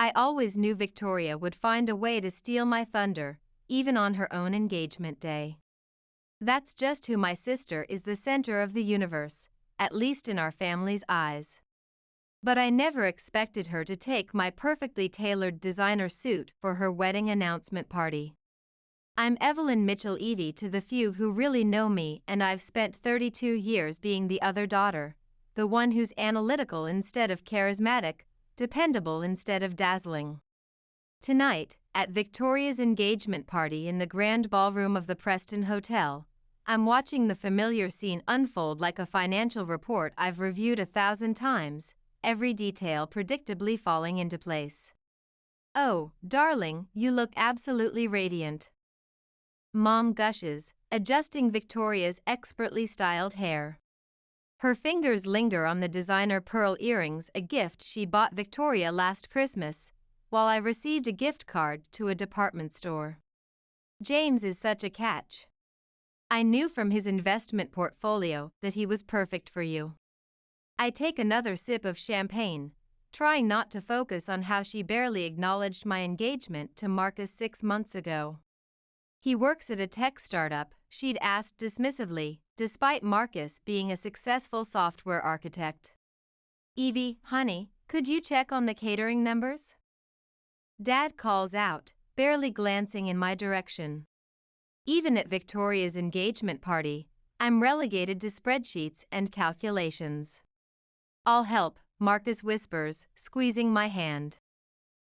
I always knew Victoria would find a way to steal my thunder, even on her own engagement day. That's just who my sister is, the center of the universe, at least in our family's eyes. But I never expected her to take my perfectly tailored designer suit for her wedding announcement party. I'm Evelyn Mitchell Evie to the few who really know me, and I've spent 32 years being the other daughter, the one who's analytical instead of charismatic, dependable instead of dazzling. Tonight, at Victoria's engagement party in the grand ballroom of the Preston Hotel, I'm watching the familiar scene unfold like a financial report I've reviewed 1,000 times, every detail predictably falling into place. "Oh, darling, you look absolutely radiant," Mom gushes, adjusting Victoria's expertly styled hair. Her fingers linger on the designer pearl earrings, a gift she bought Victoria last Christmas, while I received a gift card to a department store. James is such a catch. I knew from his investment portfolio that he was perfect for you. I take another sip of champagne, trying not to focus on how she barely acknowledged my engagement to Marcus 6 months ago. He works at a tech startup, she'd asked dismissively, despite Marcus being a successful software architect. "Evie, honey, could you check on the catering numbers?" Dad calls out, barely glancing in my direction. Even at Victoria's engagement party, I'm relegated to spreadsheets and calculations. "I'll help," Marcus whispers, squeezing my hand.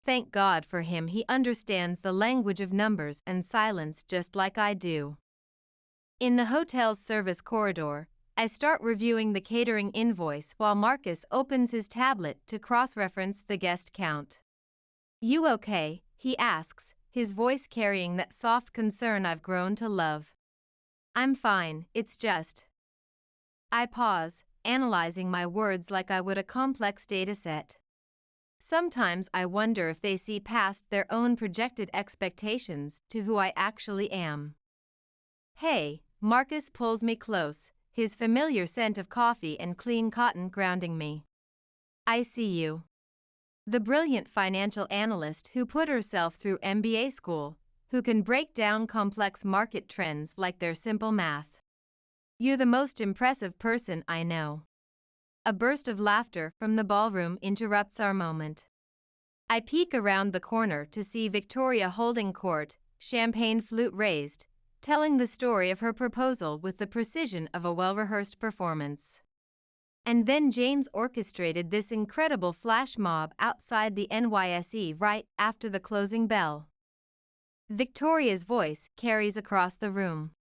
Thank God for him, he understands the language of numbers and silence just like I do. In the hotel's service corridor, I start reviewing the catering invoice while Marcus opens his tablet to cross-reference the guest count. "You okay?" he asks, his voice carrying that soft concern I've grown to love. "I'm fine, it's just..." I pause, analyzing my words like I would a complex data set. Sometimes I wonder if they see past their own projected expectations to who I actually am. "Hey," Marcus pulls me close, his familiar scent of coffee and clean cotton grounding me. "I see you. The brilliant financial analyst who put herself through MBA school, who can break down complex market trends like they're simple math. You're the most impressive person I know." A burst of laughter from the ballroom interrupts our moment. I peek around the corner to see Victoria holding court, champagne flute raised, telling the story of her proposal with the precision of a well-rehearsed performance. And then James orchestrated this incredible flash mob outside the NYSE right after the closing bell. Victoria's voice carries across the room.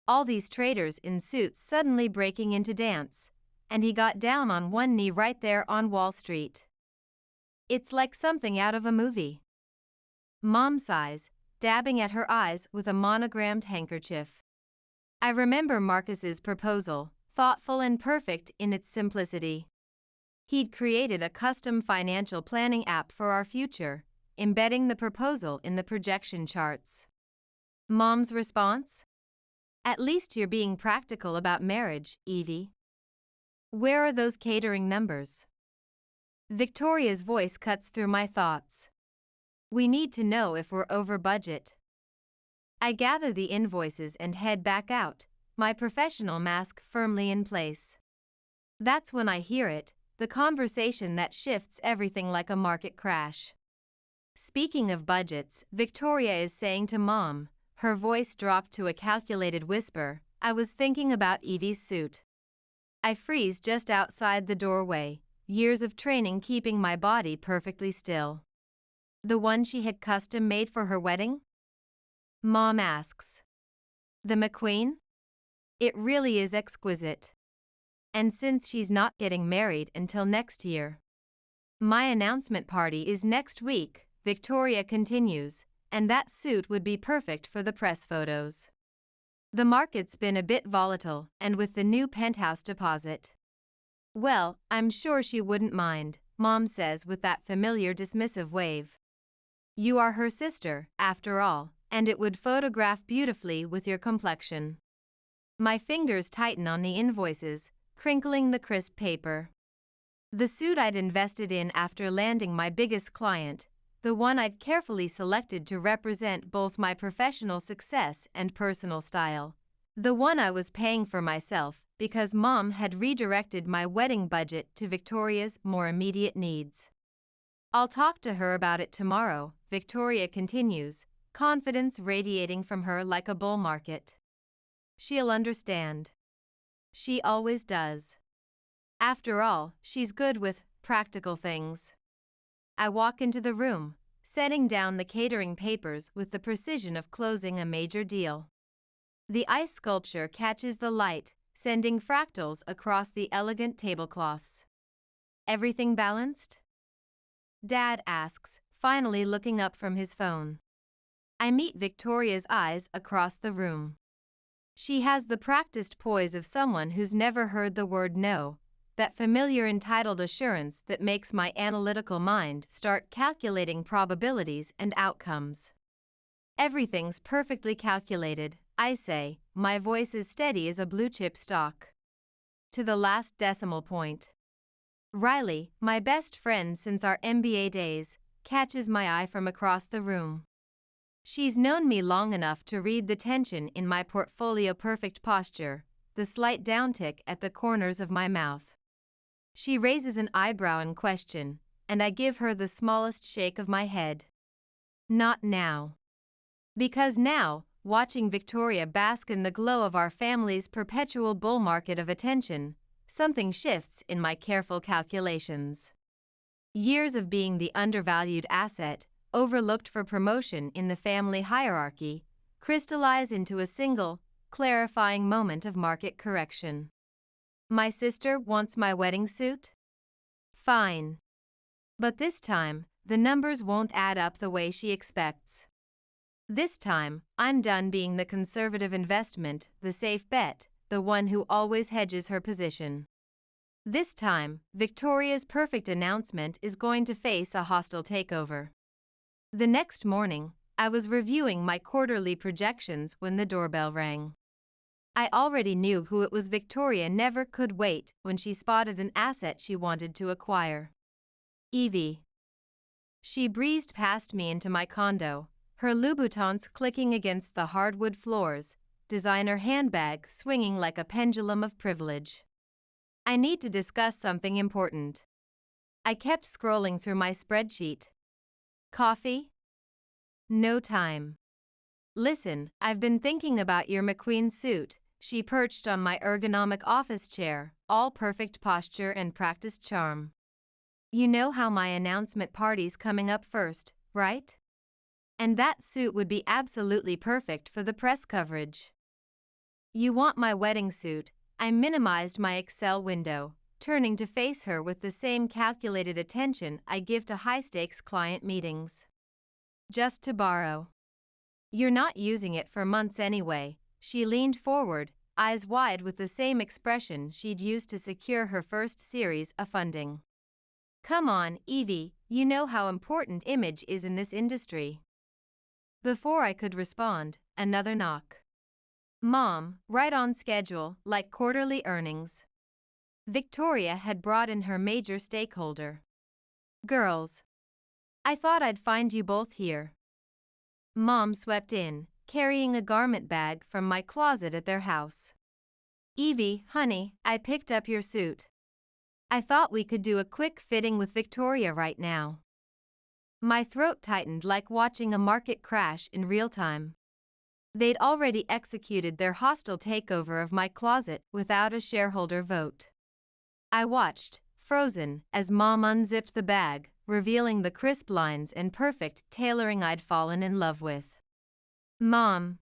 All these traders in suits suddenly breaking into dance, and he got down on one knee right there on Wall Street. It's like something out of a movie. Mom sighs, dabbing at her eyes with a monogrammed handkerchief. I remember Marcus's proposal, thoughtful and perfect in its simplicity. He'd created a custom financial planning app for our future, embedding the proposal in the projection charts. Mom's response? "At least you're being practical about marriage, Evie. Where are those catering numbers?" Victoria's voice cuts through my thoughts. "We need to know if we're over budget." I gather the invoices and head back out, my professional mask firmly in place. That's when I hear it, the conversation that shifts everything like a market crash. "Speaking of budgets," Victoria is saying to Mom, her voice dropped to a calculated whisper, "I was thinking about Evie's suit." I freeze just outside the doorway, years of training keeping my body perfectly still. "The one she had custom made for her wedding?" Mom asks. "The McQueen? It really is exquisite. And since she's not getting married until next year." "My announcement party is next week," Victoria continues, "and that suit would be perfect for the press photos. The market's been a bit volatile, and with the new penthouse deposit..." "Well, I'm sure she wouldn't mind," Mom says with that familiar dismissive wave. "You are her sister, after all, and it would photograph beautifully with your complexion." My fingers tighten on the invoices, crinkling the crisp paper. The suit I'd invested in after landing my biggest client, the one I'd carefully selected to represent both my professional success and personal style. The one I was paying for myself because Mom had redirected my wedding budget to Victoria's more immediate needs. I'll talk to her about it tomorrow, Victoria continues, confidence radiating from her like a bull market. She'll understand. She always does. After all, she's good with practical things. I walk into the room, setting down the catering papers with the precision of closing a major deal. The ice sculpture catches the light, sending fractals across the elegant tablecloths. Everything balanced? Dad asks, finally looking up from his phone. I meet Victoria's eyes across the room. She has the practiced poise of someone who's never heard the word no, that familiar entitled assurance that makes my analytical mind start calculating probabilities and outcomes. Everything's perfectly calculated, I say, my voice is steady as a blue-chip stock. To the last decimal point. Riley, my best friend since our MBA days, catches my eye from across the room. She's known me long enough to read the tension in my portfolio perfect posture, the slight downtick at the corners of my mouth. She raises an eyebrow in question, and I give her the smallest shake of my head. Not now. Because now, watching Victoria bask in the glow of our family's perpetual bull market of attention, something shifts in my careful calculations. Years of being the undervalued asset, overlooked for promotion in the family hierarchy, crystallize into a single, clarifying moment of market correction. My sister wants my wedding suit? Fine. But this time, the numbers won't add up the way she expects. This time, I'm done being the conservative investment, the safe bet, the one who always hedges her position. This time, Victoria's perfect announcement is going to face a hostile takeover. The next morning, I was reviewing my quarterly projections when the doorbell rang. I already knew who it was. Victoria never could wait when she spotted an asset she wanted to acquire. Evie. She breezed past me into my condo, her Louboutins clicking against the hardwood floors, designer handbag swinging like a pendulum of privilege. I need to discuss something important. I kept scrolling through my spreadsheet. Coffee? No time. Listen, I've been thinking about your McQueen suit. She perched on my ergonomic office chair, all perfect posture and practiced charm. You know how my announcement party's coming up first, right? And that suit would be absolutely perfect for the press coverage. You want my wedding suit? I minimized my Excel window, turning to face her with the same calculated attention I give to high-stakes client meetings. Just to borrow. You're not using it for months anyway. She leaned forward, eyes wide with the same expression she'd used to secure her first series of funding. Come on, Evie, you know how important image is in this industry. Before I could respond, another knock. Mom, right on schedule, like quarterly earnings. Victoria had brought in her major stakeholder. Girls. I thought I'd find you both here. Mom swept in, carrying a garment bag from my closet at their house. Evie, honey, I picked up your suit. I thought we could do a quick fitting with Victoria right now. My throat tightened like watching a market crash in real time. They'd already executed their hostile takeover of my closet without a shareholder vote. I watched, frozen, as Mom unzipped the bag, revealing the crisp lines and perfect tailoring I'd fallen in love with. Mom.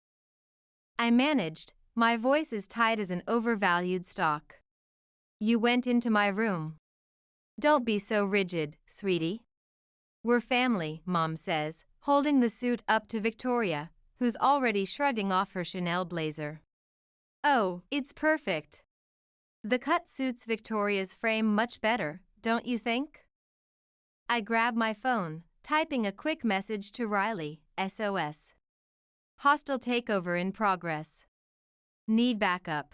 I managed, my voice as tight as an overvalued stock. You went into my room. Don't be so rigid, sweetie. We're family, Mom says, holding the suit up to Victoria, who's already shrugging off her Chanel blazer. Oh, it's perfect. The cut suits Victoria's frame much better, don't you think? I grab my phone, typing a quick message to Riley, SOS. Hostile takeover in progress. Need backup.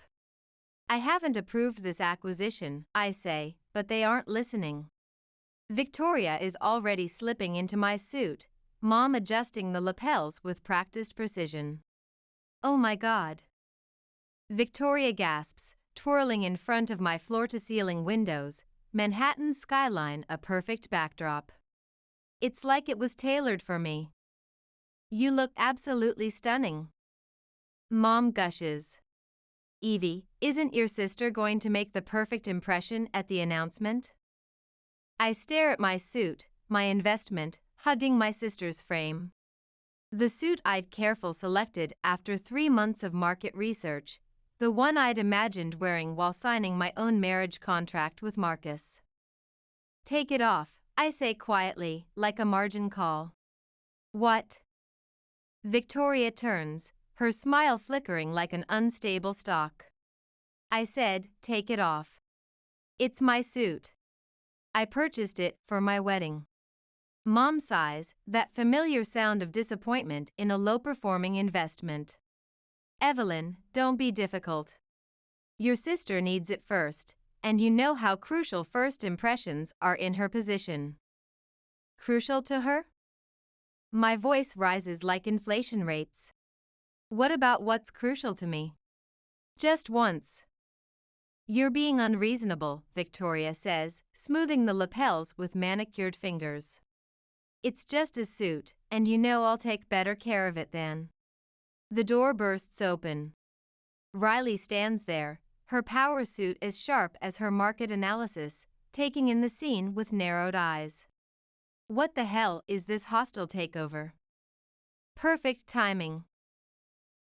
I haven't approved this acquisition, I say, but they aren't listening. Victoria is already slipping into my suit, Mom adjusting the lapels with practiced precision. Oh my God. Victoria gasps, twirling in front of my floor-to-ceiling windows, Manhattan's skyline a perfect backdrop. It's like it was tailored for me. You look absolutely stunning. Mom gushes. Evie, isn't your sister going to make the perfect impression at the announcement? I stare at my suit, my investment, hugging my sister's frame. The suit I'd carefully selected after 3 months of market research, the one I'd imagined wearing while signing my own marriage contract with Marcus. Take it off, I say quietly, like a margin call. What? Victoria turns, her smile flickering like an unstable stalk. I said, take it off. It's my suit. I purchased it for my wedding. Mom sighs, that familiar sound of disappointment in a low-performing investment. Evelyn, don't be difficult. Your sister needs it first, and you know how crucial first impressions are in her position. Crucial to her? My voice rises like inflation rates. What about what's crucial to me? Just once. You're being unreasonable, Victoria says, smoothing the lapels with manicured fingers. It's just a suit, and you know I'll take better care of it than. The door bursts open. Riley stands there, her power suit as sharp as her market analysis, taking in the scene with narrowed eyes. What the hell is this hostile takeover? Perfect timing.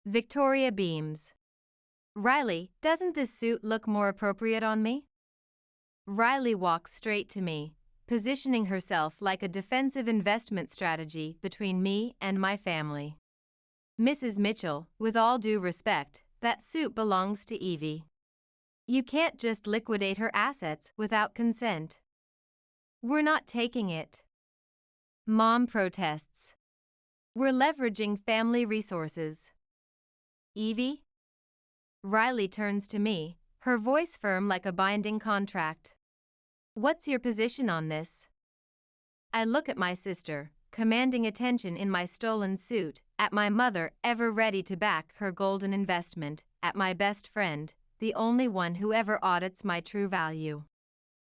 Victoria beams. Riley, doesn't this suit look more appropriate on me? Riley walks straight to me, positioning herself like a defensive investment strategy between me and my family. Mrs. Mitchell, with all due respect, that suit belongs to Evie. You can't just liquidate her assets without consent. We're not taking it. Mom protests. We're leveraging family resources. Evie? Riley turns to me, her voice firm like a binding contract. What's your position on this? I look at my sister, commanding attention in my stolen suit, at my mother ever ready to back her golden investment, at my best friend, the only one who ever audits my true value.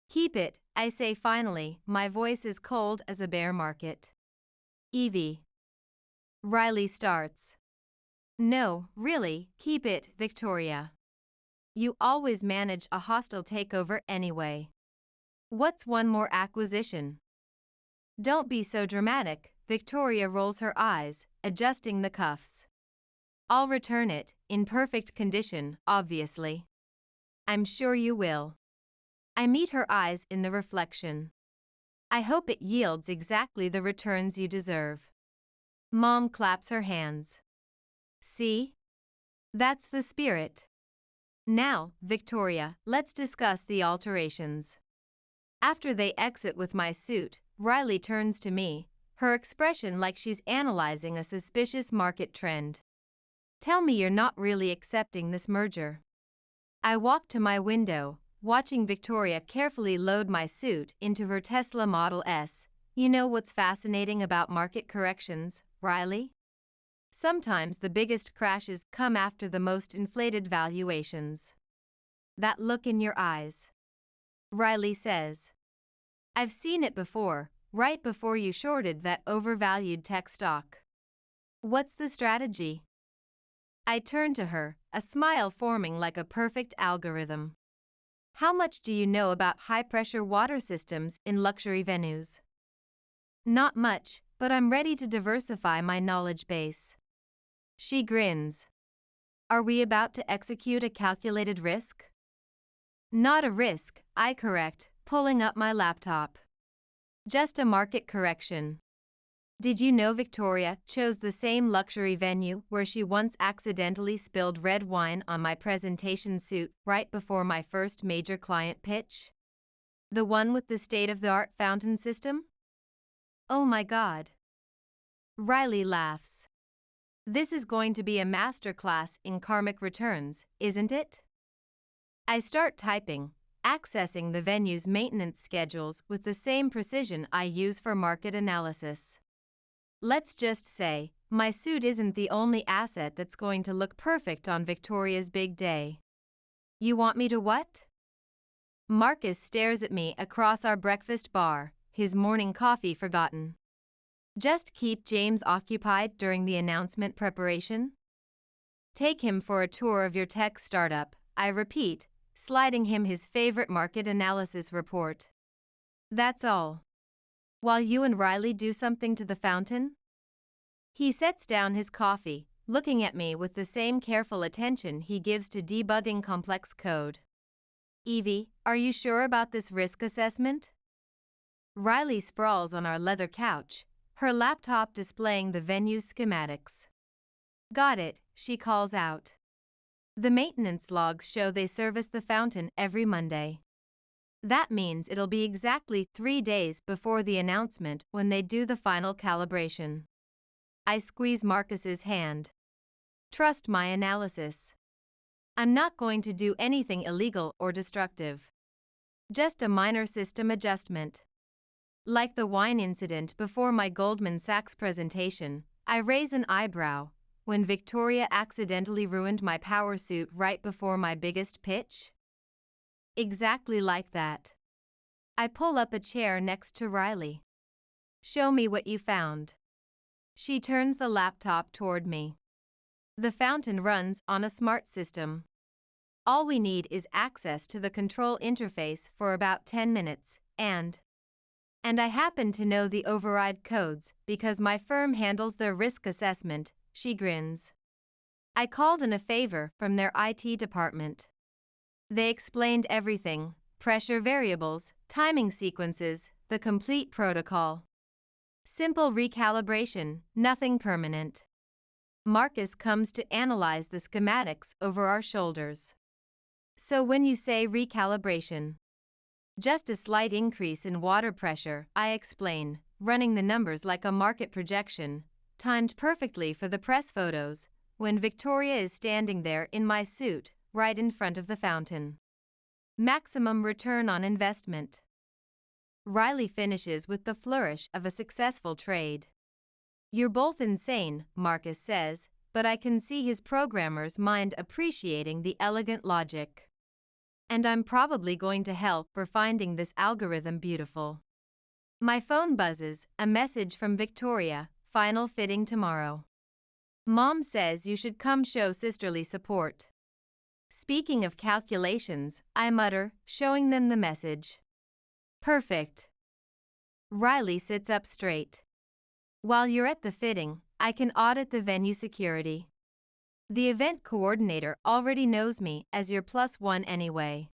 Keep it, I say finally, my voice is cold as a bear market. Evie. Riley starts. No, really, keep it, Victoria. You always manage a hostile takeover anyway. What's one more acquisition? Don't be so dramatic, Victoria rolls her eyes, adjusting the cuffs. I'll return it, in perfect condition, obviously. I'm sure you will. I meet her eyes in the reflection. I hope it yields exactly the returns you deserve. Mom claps her hands. See? That's the spirit. Now, Victoria, let's discuss the alterations. After they exit with my suit, Riley turns to me, her expression like she's analyzing a suspicious market trend. Tell me you're not really accepting this merger. I walk to my window, watching Victoria carefully load my suit into her Tesla Model S. You know what's fascinating about market corrections, Riley? Sometimes the biggest crashes come after the most inflated valuations. That look in your eyes. Riley says. I've seen it before, right before you shorted that overvalued tech stock. What's the strategy? I turn to her, a smile forming like a perfect algorithm. How much do you know about high-pressure water systems in luxury venues? Not much, but I'm ready to diversify my knowledge base. She grins. Are we about to execute a calculated risk? Not a risk, I correct, pulling up my laptop. Just a market correction. Did you know Victoria chose the same luxury venue where she once accidentally spilled red wine on my presentation suit right before my first major client pitch? The one with the state-of-the-art fountain system? Oh my God. Riley laughs. This is going to be a masterclass in karmic returns, isn't it? I start typing, accessing the venue's maintenance schedules with the same precision I use for market analysis. Let's just say, my suit isn't the only asset that's going to look perfect on Victoria's big day. You want me to what? Marcus stares at me across our breakfast bar, his morning coffee forgotten. Just keep James occupied during the announcement preparation? Take him for a tour of your tech startup, I repeat, sliding him his favorite market analysis report. That's all. While you and Riley do something to the fountain? He sets down his coffee, looking at me with the same careful attention he gives to debugging complex code. Evie, are you sure about this risk assessment? Riley sprawls on our leather couch, her laptop displaying the venue's schematics. Got it, she calls out. The maintenance logs show they service the fountain every Monday. That means it'll be exactly 3 days before the announcement when they do the final calibration. I squeeze Marcus's hand. Trust my analysis. I'm not going to do anything illegal or destructive. Just a minor system adjustment. Like the wine incident before my Goldman Sachs presentation, I raise an eyebrow when Victoria accidentally ruined my power suit right before my biggest pitch. Exactly like that. I pull up a chair next to Riley. Show me what you found. She turns the laptop toward me. The fountain runs on a smart system. All we need is access to the control interface for about 10 minutes, and I happen to know the override codes because my firm handles their risk assessment, she grins. I called in a favor from their IT department. They explained everything, pressure variables, timing sequences, the complete protocol. Simple recalibration, nothing permanent. Marcus comes to analyze the schematics over our shoulders. So when you say recalibration, just a slight increase in water pressure, I explain, running the numbers like a market projection, timed perfectly for the press photos, when Victoria is standing there in my suit, right in front of the fountain. Maximum return on investment. Riley finishes with the flourish of a successful trade. You're both insane, Marcus says, but I can see his programmer's mind appreciating the elegant logic. And I'm probably going to help for finding this algorithm beautiful. My phone buzzes, a message from Victoria, final fitting tomorrow. Mom says you should come show sisterly support. Speaking of calculations, I mutter, showing them the message. Perfect. Riley sits up straight. While you're at the fitting, I can audit the venue security. The event coordinator already knows me as your +1 anyway.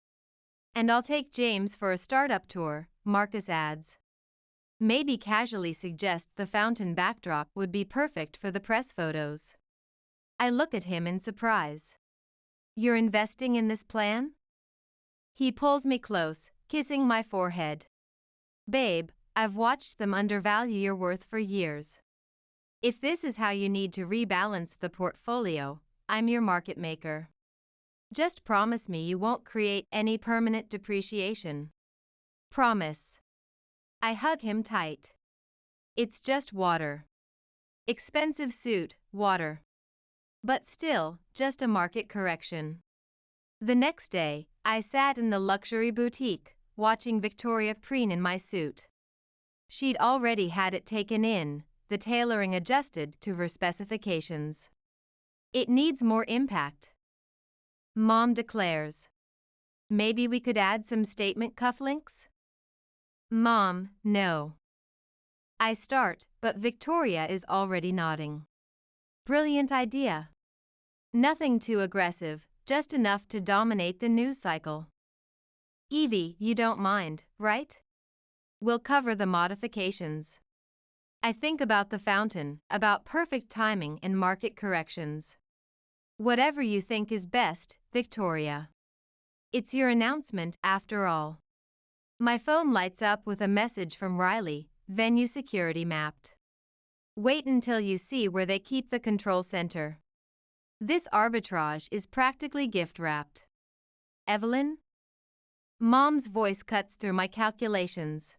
And I'll take James for a startup tour, Marcus adds. Maybe casually suggest the fountain backdrop would be perfect for the press photos. I look at him in surprise. You're investing in this plan? He pulls me close, kissing my forehead. Babe, I've watched them undervalue your worth for years. If this is how you need to rebalance the portfolio, I'm your market maker. Just promise me you won't create any permanent depreciation. Promise. I hug him tight. It's just water. Expensive suit, water. But still, just a market correction. The next day, I sat in the luxury boutique, watching Victoria preen in my suit. She'd already had it taken in, the tailoring adjusted to her specifications. It needs more impact. Mom declares. Maybe we could add some statement cufflinks? Mom, no. I start, but Victoria is already nodding. Brilliant idea. Nothing too aggressive, just enough to dominate the news cycle. Evie, you don't mind, right? We'll cover the modifications. I think about the fountain, about perfect timing and market corrections. Whatever you think is best, Victoria. It's your announcement, after all. My phone lights up with a message from Riley, venue security mapped. Wait until you see where they keep the control center. This arbitrage is practically gift-wrapped. Evelyn? Mom's voice cuts through my calculations.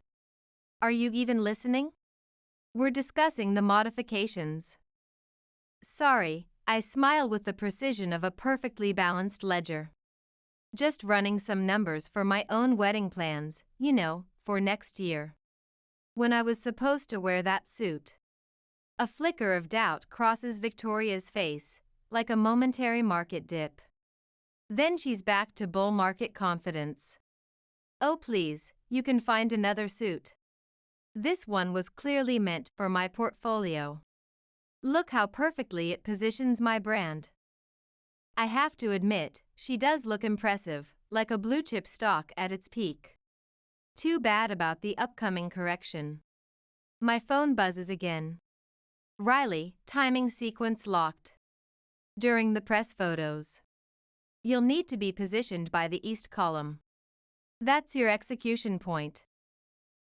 Are you even listening? We're discussing the modifications. Sorry, I smile with the precision of a perfectly balanced ledger. Just running some numbers for my own wedding plans, for next year. When I was supposed to wear that suit. A flicker of doubt crosses Victoria's face, like a momentary market dip. Then she's back to bull market confidence. Oh please, you can find another suit. This one was clearly meant for my portfolio. Look how perfectly it positions my brand. I have to admit, she does look impressive, like a blue-chip stock at its peak. Too bad about the upcoming correction. My phone buzzes again. Riley, timing sequence locked. During the press photos. You'll need to be positioned by the east column. That's your execution point.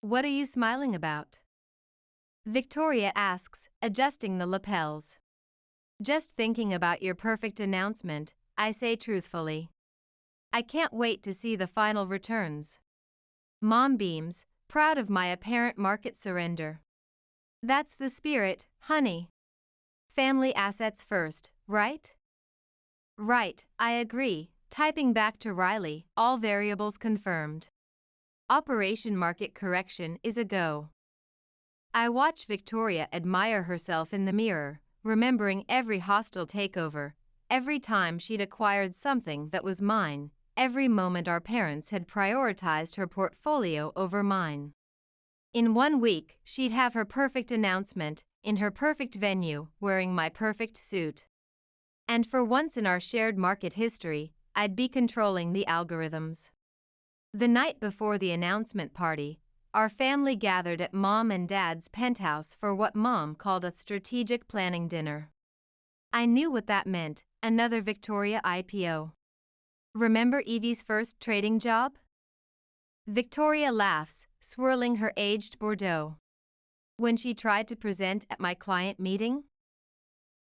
What are you smiling about? Victoria asks, adjusting the lapels. Just thinking about your perfect announcement, I say truthfully. I can't wait to see the final returns. Mom beams, proud of my apparent market surrender. That's the spirit, honey. Family assets first, right? Right, I agree, typing back to Riley, all variables confirmed. Operation Market Correction is a go. I watch Victoria admire herself in the mirror, remembering every hostile takeover, every time she'd acquired something that was mine, every moment our parents had prioritized her portfolio over mine. In 1 week, she'd have her perfect announcement, in her perfect venue, wearing my perfect suit. And for once in our shared market history, I'd be controlling the algorithms. The night before the announcement party, our family gathered at Mom and Dad's penthouse for what Mom called a strategic planning dinner. I knew what that meant, another Victoria IPO. Remember Evie's first trading job? Victoria laughs, swirling her aged Bordeaux. When she tried to present at my client meeting?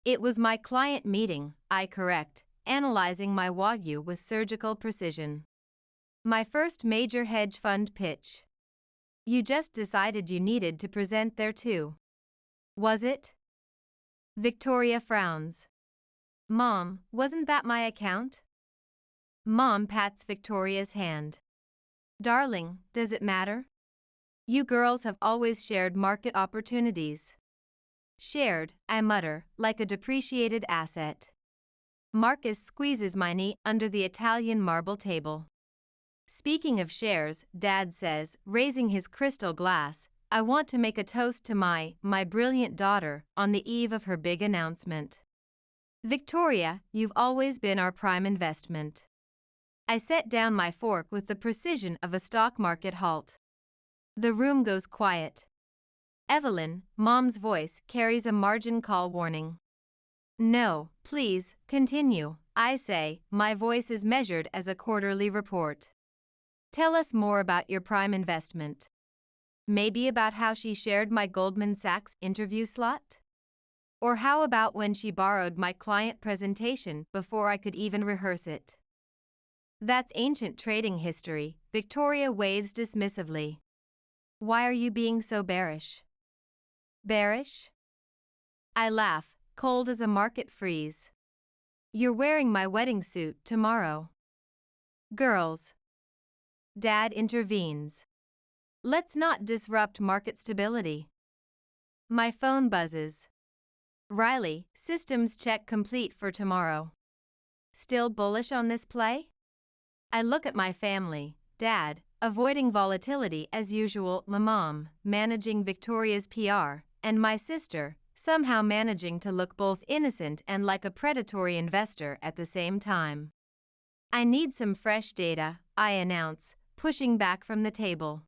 It was my client meeting, I correct, analyzing my Wagyu with surgical precision. My first major hedge fund pitch. You just decided you needed to present there too. Was it? Victoria frowns. Mom, wasn't that my account? Mom pats Victoria's hand. Darling, does it matter? You girls have always shared market opportunities. Shared, I mutter, like a depreciated asset. Marcus squeezes my knee under the Italian marble table. Speaking of shares, Dad says, raising his crystal glass, I want to make a toast to my brilliant daughter on the eve of her big announcement. Victoria, you've always been our prime investment. I set down my fork with the precision of a stock market halt. The room goes quiet. Evelyn, Mom's voice, carries a margin call warning. No, please, continue, I say, my voice is measured as a quarterly report. Tell us more about your prime investment. Maybe about how she shared my Goldman Sachs interview slot? Or how about when she borrowed my client presentation before I could even rehearse it? That's ancient trading history, Victoria waves dismissively. Why are you being so bearish? Bearish? I laugh, cold as a market freeze. You're wearing my wedding suit tomorrow. Girls. Dad intervenes. Let's not disrupt market stability. My phone buzzes. Riley, systems check complete for tomorrow. Still bullish on this play? I look at my family, Dad, avoiding volatility as usual, my mom, managing Victoria's PR, and my sister, somehow managing to look both innocent and like a predatory investor at the same time. I need some fresh data, I announce, pushing back from the table.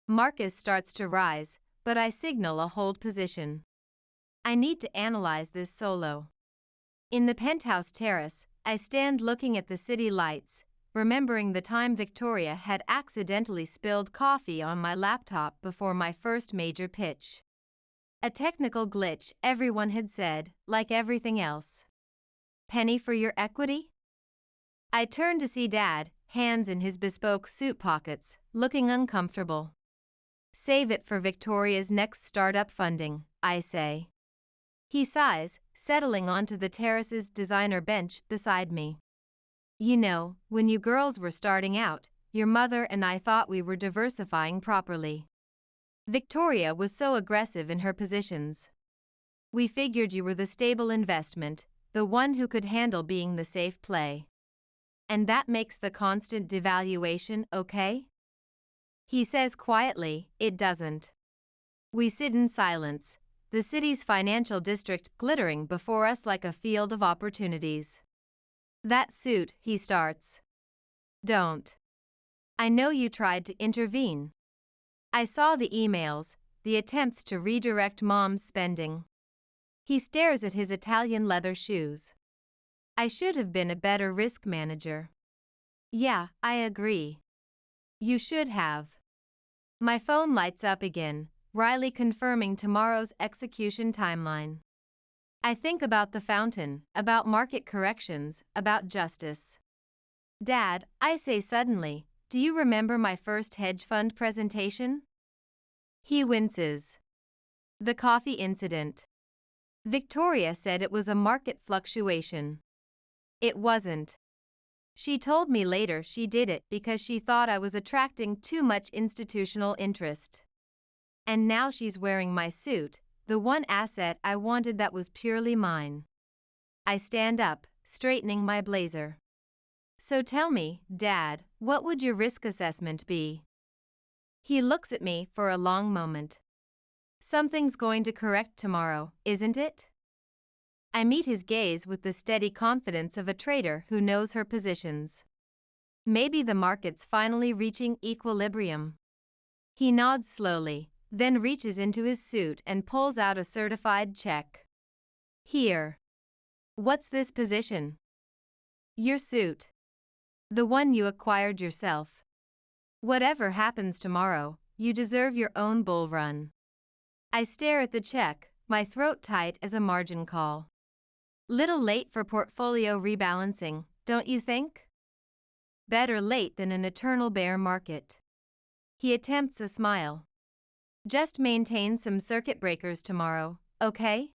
Marcus starts to rise, but I signal a hold position. I need to analyze this solo. In the penthouse terrace, I stand looking at the city lights, remembering the time Victoria had accidentally spilled coffee on my laptop before my first major pitch. A technical glitch, everyone had said, like everything else. Penny for your equity? I turn to see Dad, hands in his bespoke suit pockets, looking uncomfortable. Save it for Victoria's next startup funding, I say. He sighs, settling onto the terrace's designer bench beside me. You know, when you girls were starting out, your mother and I thought we were diversifying properly. Victoria was so aggressive in her positions. We figured you were the stable investment, the one who could handle being the safe play. And that makes the constant devaluation okay? He says quietly, it doesn't. We sit in silence, the city's financial district glittering before us like a field of opportunities. That suit, he starts. Don't. I know you tried to intervene. I saw the emails, the attempts to redirect Mom's spending. He stares at his Italian leather shoes. I should have been a better risk manager. Yeah, I agree. You should have. My phone lights up again, Riley confirming tomorrow's execution timeline. I think about the fountain, about market corrections, about justice. Dad, I say suddenly, do you remember my first hedge fund presentation? He winces. The coffee incident. Victoria said it was a market fluctuation. It wasn't. She told me later she did it because she thought I was attracting too much institutional interest. And now she's wearing my suit, the one asset I wanted that was purely mine. I stand up, straightening my blazer. So tell me, Dad, what would your risk assessment be? He looks at me for a long moment. Something's going to correct tomorrow, isn't it? I meet his gaze with the steady confidence of a trader who knows her positions. Maybe the market's finally reaching equilibrium. He nods slowly, then reaches into his suit and pulls out a certified check. Here. What's this position? Your suit. The one you acquired yourself. Whatever happens tomorrow, you deserve your own bull run. I stare at the check, my throat tight as a margin call. Little late for portfolio rebalancing, don't you think? Better late than an eternal bear market. He attempts a smile. Just maintain some circuit breakers tomorrow, okay?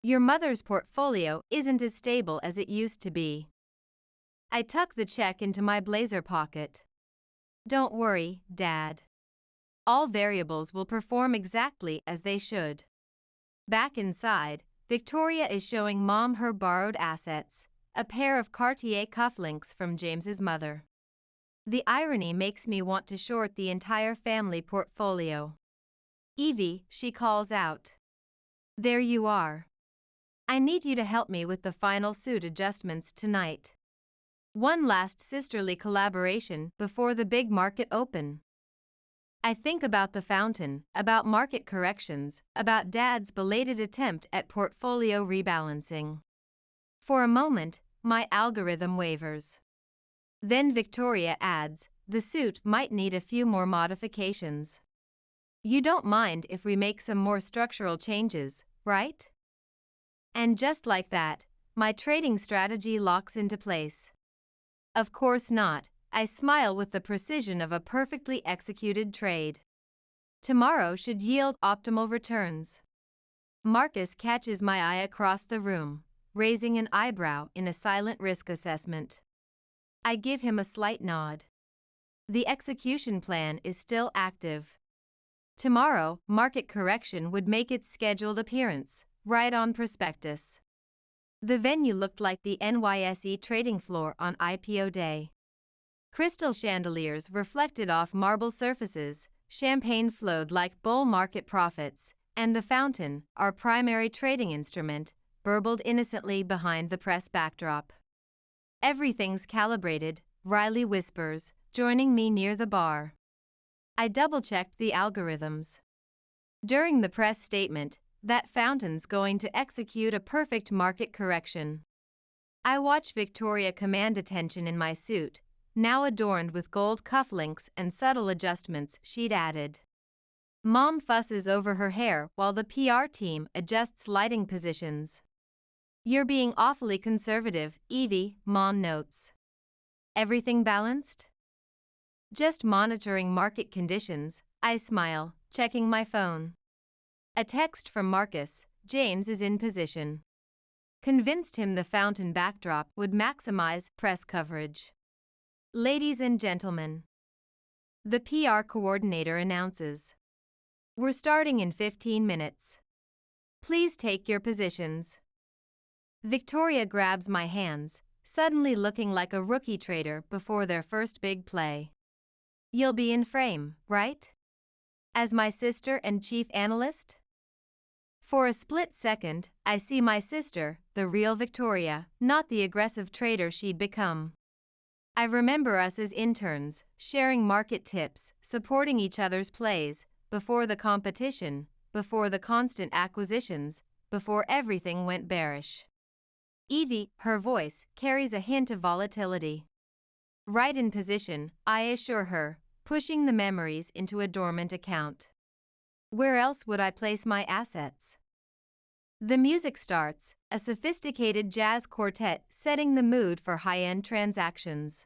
Your mother's portfolio isn't as stable as it used to be. I tuck the check into my blazer pocket. Don't worry, Dad. All variables will perform exactly as they should. Back inside, Victoria is showing Mom her borrowed assets, a pair of Cartier cufflinks from James's mother. The irony makes me want to short the entire family portfolio. Evie, she calls out. There you are. I need you to help me with the final suit adjustments tonight. One last sisterly collaboration before the big market open. I think about the fountain, about market corrections, about Dad's belated attempt at portfolio rebalancing. For a moment, my algorithm wavers. Then Victoria adds, the suit might need a few more modifications. You don't mind if we make some more structural changes, right? And just like that, my trading strategy locks into place. Of course not, I smile with the precision of a perfectly executed trade. Tomorrow should yield optimal returns. Marcus catches my eye across the room, raising an eyebrow in a silent risk assessment. I give him a slight nod. The execution plan is still active. Tomorrow, market correction would make its scheduled appearance, right on prospectus. The venue looked like the NYSE trading floor on IPO day. Crystal chandeliers reflected off marble surfaces, champagne flowed like bull market profits, and the fountain, our primary trading instrument, burbled innocently behind the press backdrop. Everything's calibrated, Riley whispers, joining me near the bar. I double-checked the algorithms. During the press statement, that fountain's going to execute a perfect market correction. I watch Victoria command attention in my suit, now adorned with gold cufflinks and subtle adjustments she'd added. Mom fusses over her hair while the PR team adjusts lighting positions. You're being awfully conservative, Evie, Mom notes. Everything balanced? Just monitoring market conditions, I smile, checking my phone. A text from Marcus. James is in position. Convinced him the fountain backdrop would maximize press coverage. Ladies and gentlemen, the PR coordinator announces. We're starting in 15 minutes. Please take your positions. Victoria grabs my hands, suddenly looking like a rookie trader before their first big play. You'll be in frame, right? As my sister and chief analyst? For a split second, I see my sister, the real Victoria, not the aggressive trader she'd become. I remember us as interns, sharing market tips, supporting each other's plays, before the competition, before the constant acquisitions, before everything went bearish. Evie, her voice, carries a hint of volatility. Right in position, I assure her, pushing the memories into a dormant account. Where else would I place my assets? The music starts, a sophisticated jazz quartet setting the mood for high-end transactions.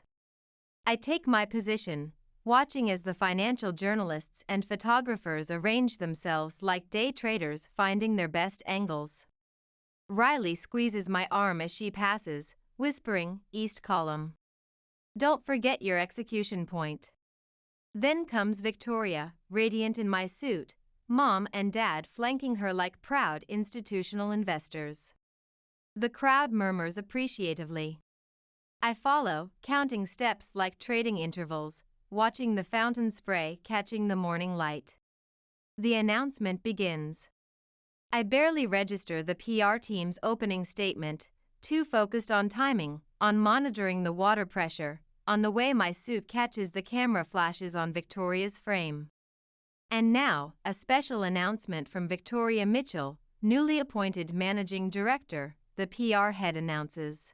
I take my position, watching as the financial journalists and photographers arrange themselves like day traders finding their best angles. Riley squeezes my arm as she passes, whispering, "East column. Don't forget your execution point." Then comes Victoria, radiant in my suit, Mom and Dad flanking her like proud institutional investors. The crowd murmurs appreciatively. I follow, counting steps like trading intervals, watching the fountain spray catching the morning light. The announcement begins. I barely register the PR team's opening statement, too focused on timing, on monitoring the water pressure, on the way my suit catches the camera flashes on Victoria's frame. And now, a special announcement from Victoria Mitchell, newly appointed managing director, the PR head announces.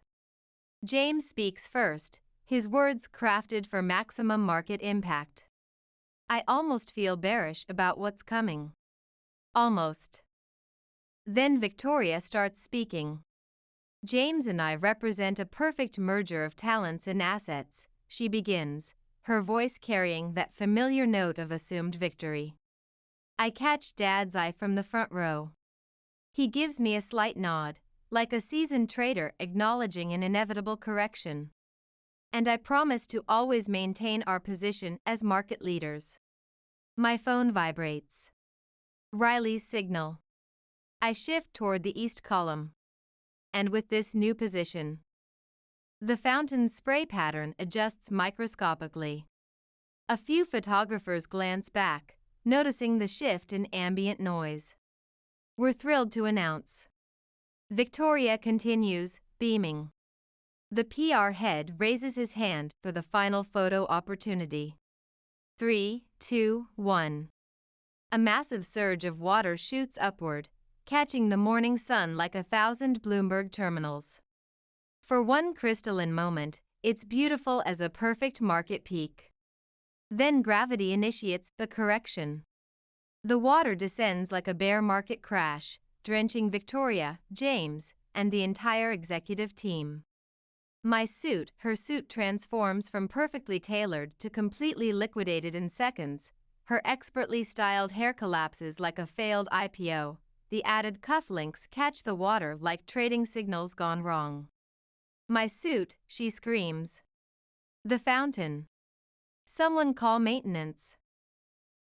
James speaks first, his words crafted for maximum market impact. I almost feel bearish about what's coming. Almost. Then Victoria starts speaking. James and I represent a perfect merger of talents and assets, she begins, her voice carrying that familiar note of assumed victory. I catch Dad's eye from the front row. He gives me a slight nod, like a seasoned trader acknowledging an inevitable correction. And I promise to always maintain our position as market leaders. My phone vibrates. Riley's signal. I shift toward the east column. And with this new position, the fountain's spray pattern adjusts microscopically. A few photographers glance back, noticing the shift in ambient noise. We're thrilled to announce. Victoria continues, beaming. The PR head raises his hand for the final photo opportunity. 3, 2, 1. A massive surge of water shoots upward, catching the morning sun like 1,000 Bloomberg terminals. For one crystalline moment, it's beautiful as a perfect market peak. Then gravity initiates the correction. The water descends like a bear market crash, drenching Victoria, James, and the entire executive team. Her suit transforms from perfectly tailored to completely liquidated in seconds. Her expertly styled hair collapses like a failed IPO. The added cufflinks catch the water like trading signals gone wrong. My suit, she screams. The fountain. Someone call maintenance.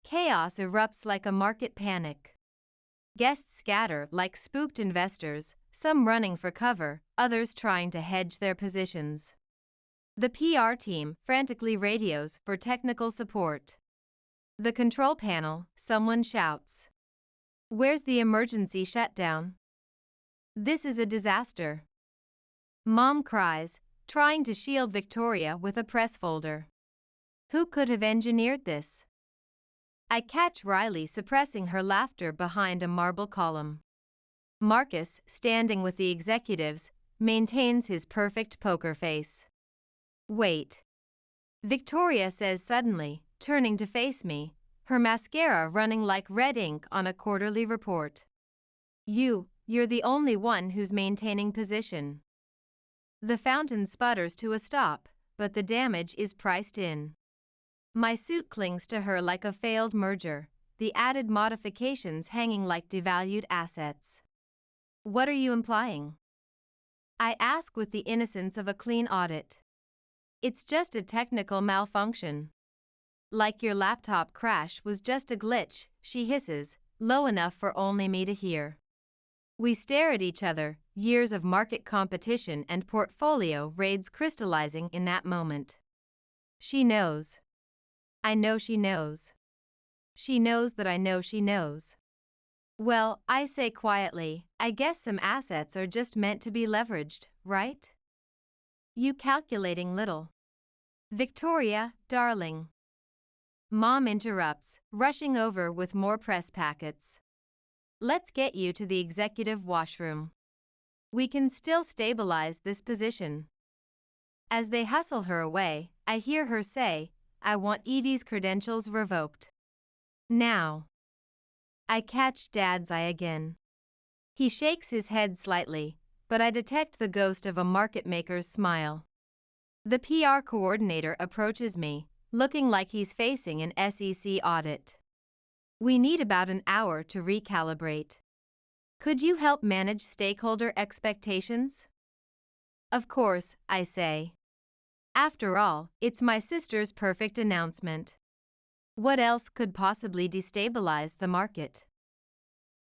Chaos erupts like a market panic. Guests scatter like spooked investors, some running for cover, others trying to hedge their positions. The PR team frantically radios for technical support. The control panel, someone shouts. Where's the emergency shutdown? This is a disaster. Mom cries, trying to shield Victoria with a press folder. Who could have engineered this? I catch Riley suppressing her laughter behind a marble column. Marcus, standing with the executives, maintains his perfect poker face. Wait. Victoria says suddenly, turning to face me, her mascara running like red ink on a quarterly report. You're the only one who's maintaining position. The fountain sputters to a stop, but the damage is priced in. My suit clings to her like a failed merger, the added modifications hanging like devalued assets. What are you implying? I ask with the innocence of a clean audit. It's just a technical malfunction. Like your laptop crash was just a glitch, she hisses, low enough for only me to hear. We stare at each other, years of market competition and portfolio raids crystallizing in that moment. She knows. I know she knows. She knows that I know she knows. Well, I say quietly, I guess some assets are just meant to be leveraged, right? You calculating little. Victoria, darling. Mom interrupts, rushing over with more press packets. Let's get you to the executive washroom. We can still stabilize this position. As they hustle her away, I hear her say, I want Evie's credentials revoked. Now. I catch Dad's eye again. He shakes his head slightly, but I detect the ghost of a market maker's smile. The PR coordinator approaches me, looking like he's facing an SEC audit. We need about an hour to recalibrate. Could you help manage stakeholder expectations? Of course, I say. After all, it's my sister's perfect announcement. What else could possibly destabilize the market?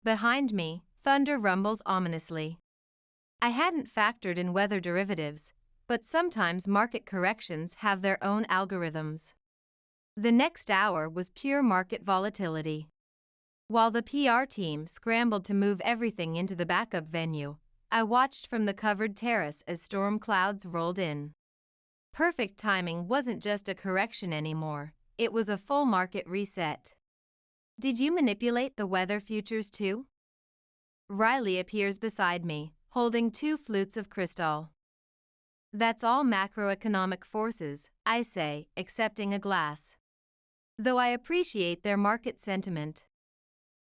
Behind me, thunder rumbles ominously. I hadn't factored in weather derivatives, but sometimes market corrections have their own algorithms. The next hour was pure market volatility. While the PR team scrambled to move everything into the backup venue, I watched from the covered terrace as storm clouds rolled in. Perfect timing wasn't just a correction anymore, it was a full market reset. Did you manipulate the weather futures too? Riley appears beside me, holding 2 flutes of crystal. That's all macroeconomic forces, I say, accepting a glass. Though I appreciate their market sentiment.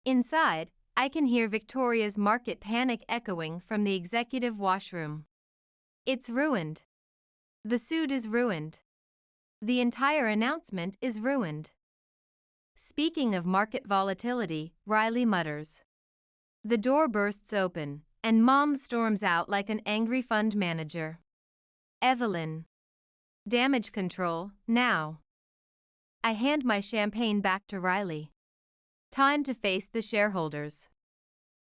Inside, I can hear Victoria's market panic echoing from the executive washroom. It's ruined. The suit is ruined. The entire announcement is ruined. Speaking of market volatility, Riley mutters. The door bursts open, and Mom storms out like an angry fund manager. Evelyn. Damage control, now. I hand my champagne back to Riley. Time to face the shareholders.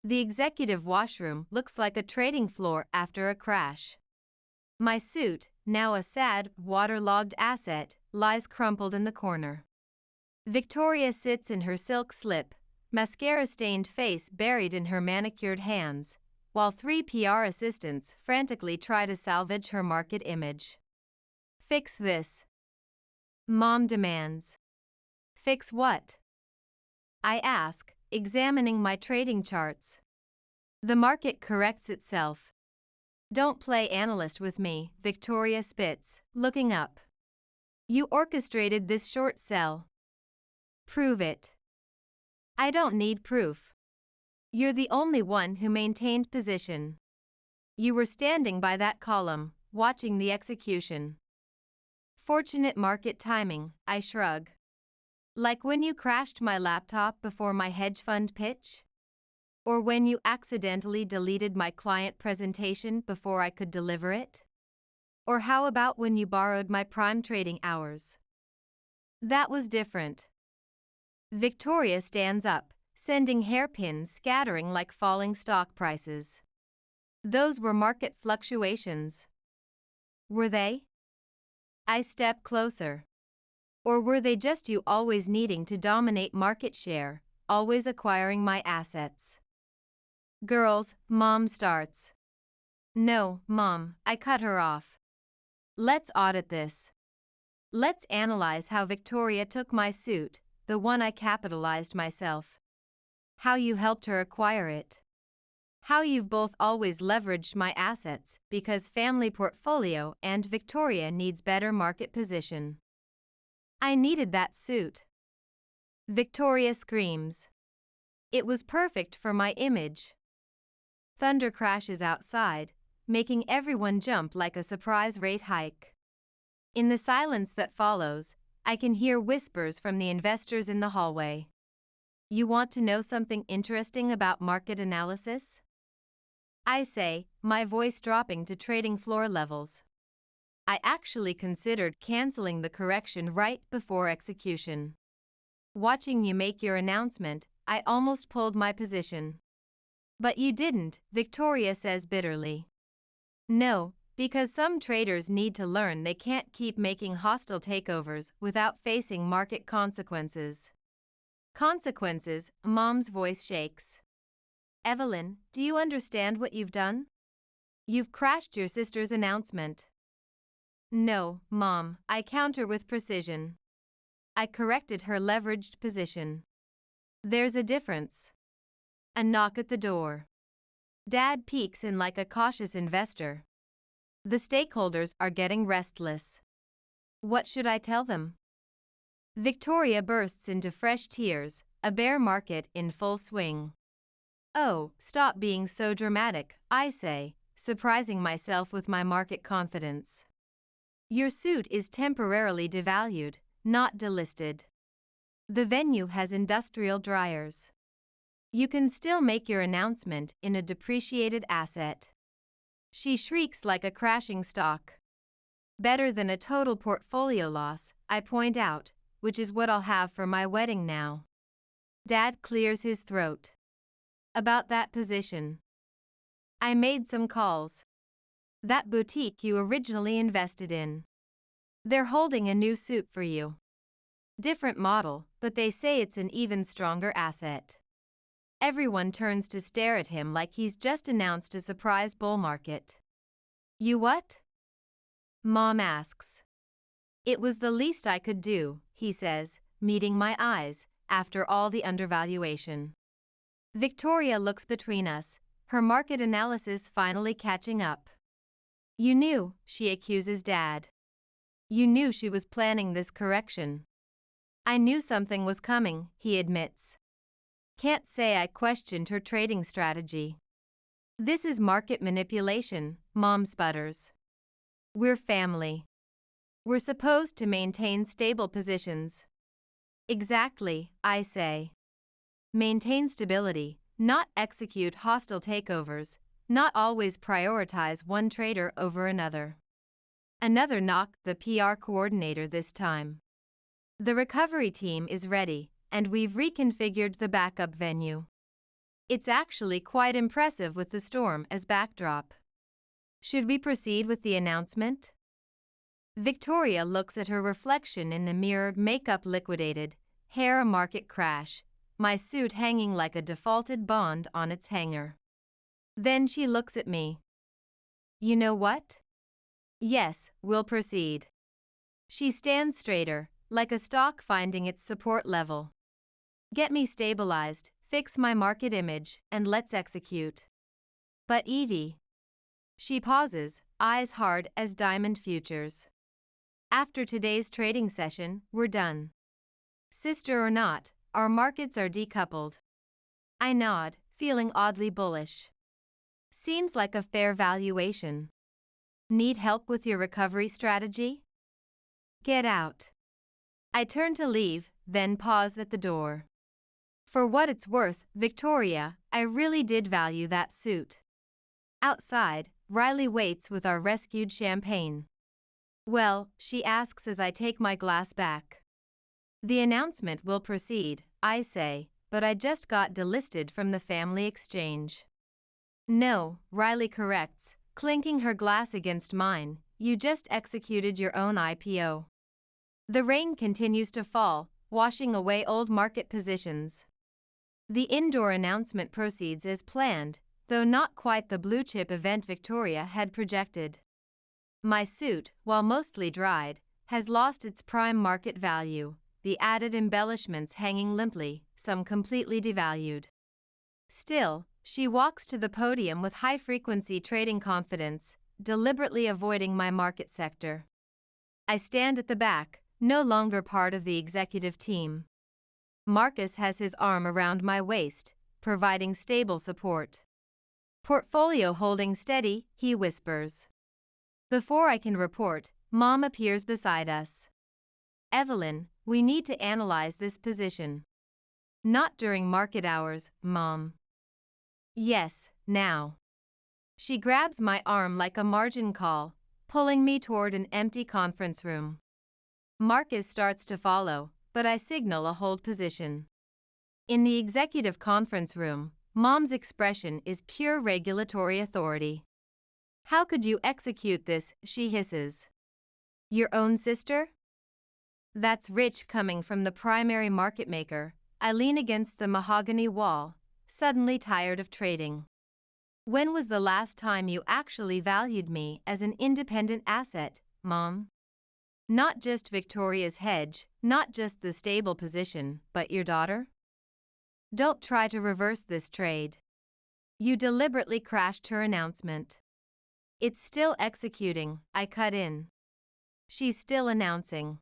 The executive washroom looks like a trading floor after a crash. My suit, now a sad, waterlogged asset, lies crumpled in the corner. Victoria sits in her silk slip, mascara-stained face buried in her manicured hands, while 3 PR assistants frantically try to salvage her market image. Fix this. Mom demands. Fix what? I ask, examining my trading charts. The market corrects itself. Don't play analyst with me, Victoria spits, looking up. You orchestrated this short sell. Prove it. I don't need proof. You're the only one who maintained position. You were standing by that column, watching the execution. Fortunate market timing, I shrug. Like when you crashed my laptop before my hedge fund pitch? Or when you accidentally deleted my client presentation before I could deliver it? Or how about when you borrowed my prime trading hours? That was different. Victoria stands up, sending hairpins scattering like falling stock prices. Those were market fluctuations. Were they? I step closer. Or were they just you always needing to dominate market share, always acquiring my assets? Girls, Mom starts. No, Mom, I cut her off. Let's audit this. Let's analyze how Victoria took my suit, the one I capitalized myself. How you helped her acquire it. How you've both always leveraged my assets because family portfolio and Victoria needs better market position. I needed that suit. Victoria screams. It was perfect for my image. Thunder crashes outside, making everyone jump like a surprise rate hike. In the silence that follows, I can hear whispers from the investors in the hallway. You want to know something interesting about market analysis? I say, my voice dropping to trading floor levels. I actually considered canceling the correction right before execution. Watching you make your announcement, I almost pulled my position. But you didn't, Victoria says bitterly. No, because some traders need to learn they can't keep making hostile takeovers without facing market consequences. Consequences, Mom's voice shakes. Evelyn, do you understand what you've done? You've crashed your sister's announcement. No, Mom, I counter with precision. I corrected her leveraged position. There's a difference. A knock at the door. Dad peeks in like a cautious investor. The stakeholders are getting restless. What should I tell them? Victoria bursts into fresh tears, a bear market in full swing. Oh, stop being so dramatic, I say, surprising myself with my market confidence. Your suit is temporarily devalued, not delisted. The venue has industrial dryers. You can still make your announcement in a depreciated asset. She shrieks like a crashing stock. Better than a total portfolio loss, I point out, which is what I'll have for my wedding now. Dad clears his throat. About that position. I made some calls. That boutique you originally invested in. They're holding a new suit for you. Different model, but they say it's an even stronger asset. Everyone turns to stare at him like he's just announced a surprise bull market. You what? Mom asks. It was the least I could do, he says, meeting my eyes, after all the undervaluation. Victoria looks between us, her market analysis finally catching up. You knew, she accuses Dad. You knew she was planning this correction. I knew something was coming, he admits. Can't say I questioned her trading strategy. This is market manipulation, Mom sputters. We're family. We're supposed to maintain stable positions. Exactly, I say. Maintain stability, not execute hostile takeovers, not always prioritize one trader over another. Another knock, the PR coordinator this time. The recovery team is ready, and we've reconfigured the backup venue. It's actually quite impressive with the storm as backdrop. Should we proceed with the announcement? Victoria looks at her reflection in the mirror, makeup liquidated, hair a market crash, my suit hanging like a defaulted bond on its hanger. Then she looks at me. You know what? Yes, we'll proceed. She stands straighter, like a stock finding its support level. Get me stabilized, fix my market image, and let's execute. But Evie. She pauses, eyes hard as diamond futures. After today's trading session, we're done. Sister or not, our markets are decoupled. I nod, feeling oddly bullish. Seems like a fair valuation. Need help with your recovery strategy? Get out. I turn to leave, then pause at the door. For what it's worth, Victoria, I really did value that suit. Outside, Riley waits with our rescued champagne. Well, she asks as I take my glass back. The announcement will proceed, I say, but I just got delisted from the family exchange. No, Riley corrects, clinking her glass against mine, you just executed your own IPO. The rain continues to fall, washing away old market positions. The indoor announcement proceeds as planned, though not quite the blue-chip event Victoria had projected. My suit, while mostly dried, has lost its prime market value, the added embellishments hanging limply, some completely devalued. Still, she walks to the podium with high-frequency trading confidence, deliberately avoiding my market sector. I stand at the back, no longer part of the executive team. Marcus has his arm around my waist, providing stable support. Portfolio holding steady, he whispers. Before I can report, Mom appears beside us. Evelyn, we need to analyze this position. Not during market hours, Mom. Yes, now. She grabs my arm like a margin call, pulling me toward an empty conference room. Marcus starts to follow, but I signal a hold position. In the executive conference room, Mom's expression is pure regulatory authority. How could you execute this, she hisses. Your own sister? That's rich coming from the primary market maker. I lean against the mahogany wall, suddenly tired of trading. When was the last time you actually valued me as an independent asset, Mom? Not just Victoria's hedge, not just the stable position, but your daughter? Don't try to reverse this trade. You deliberately crashed her announcement. It's still executing, I cut in. She's still announcing.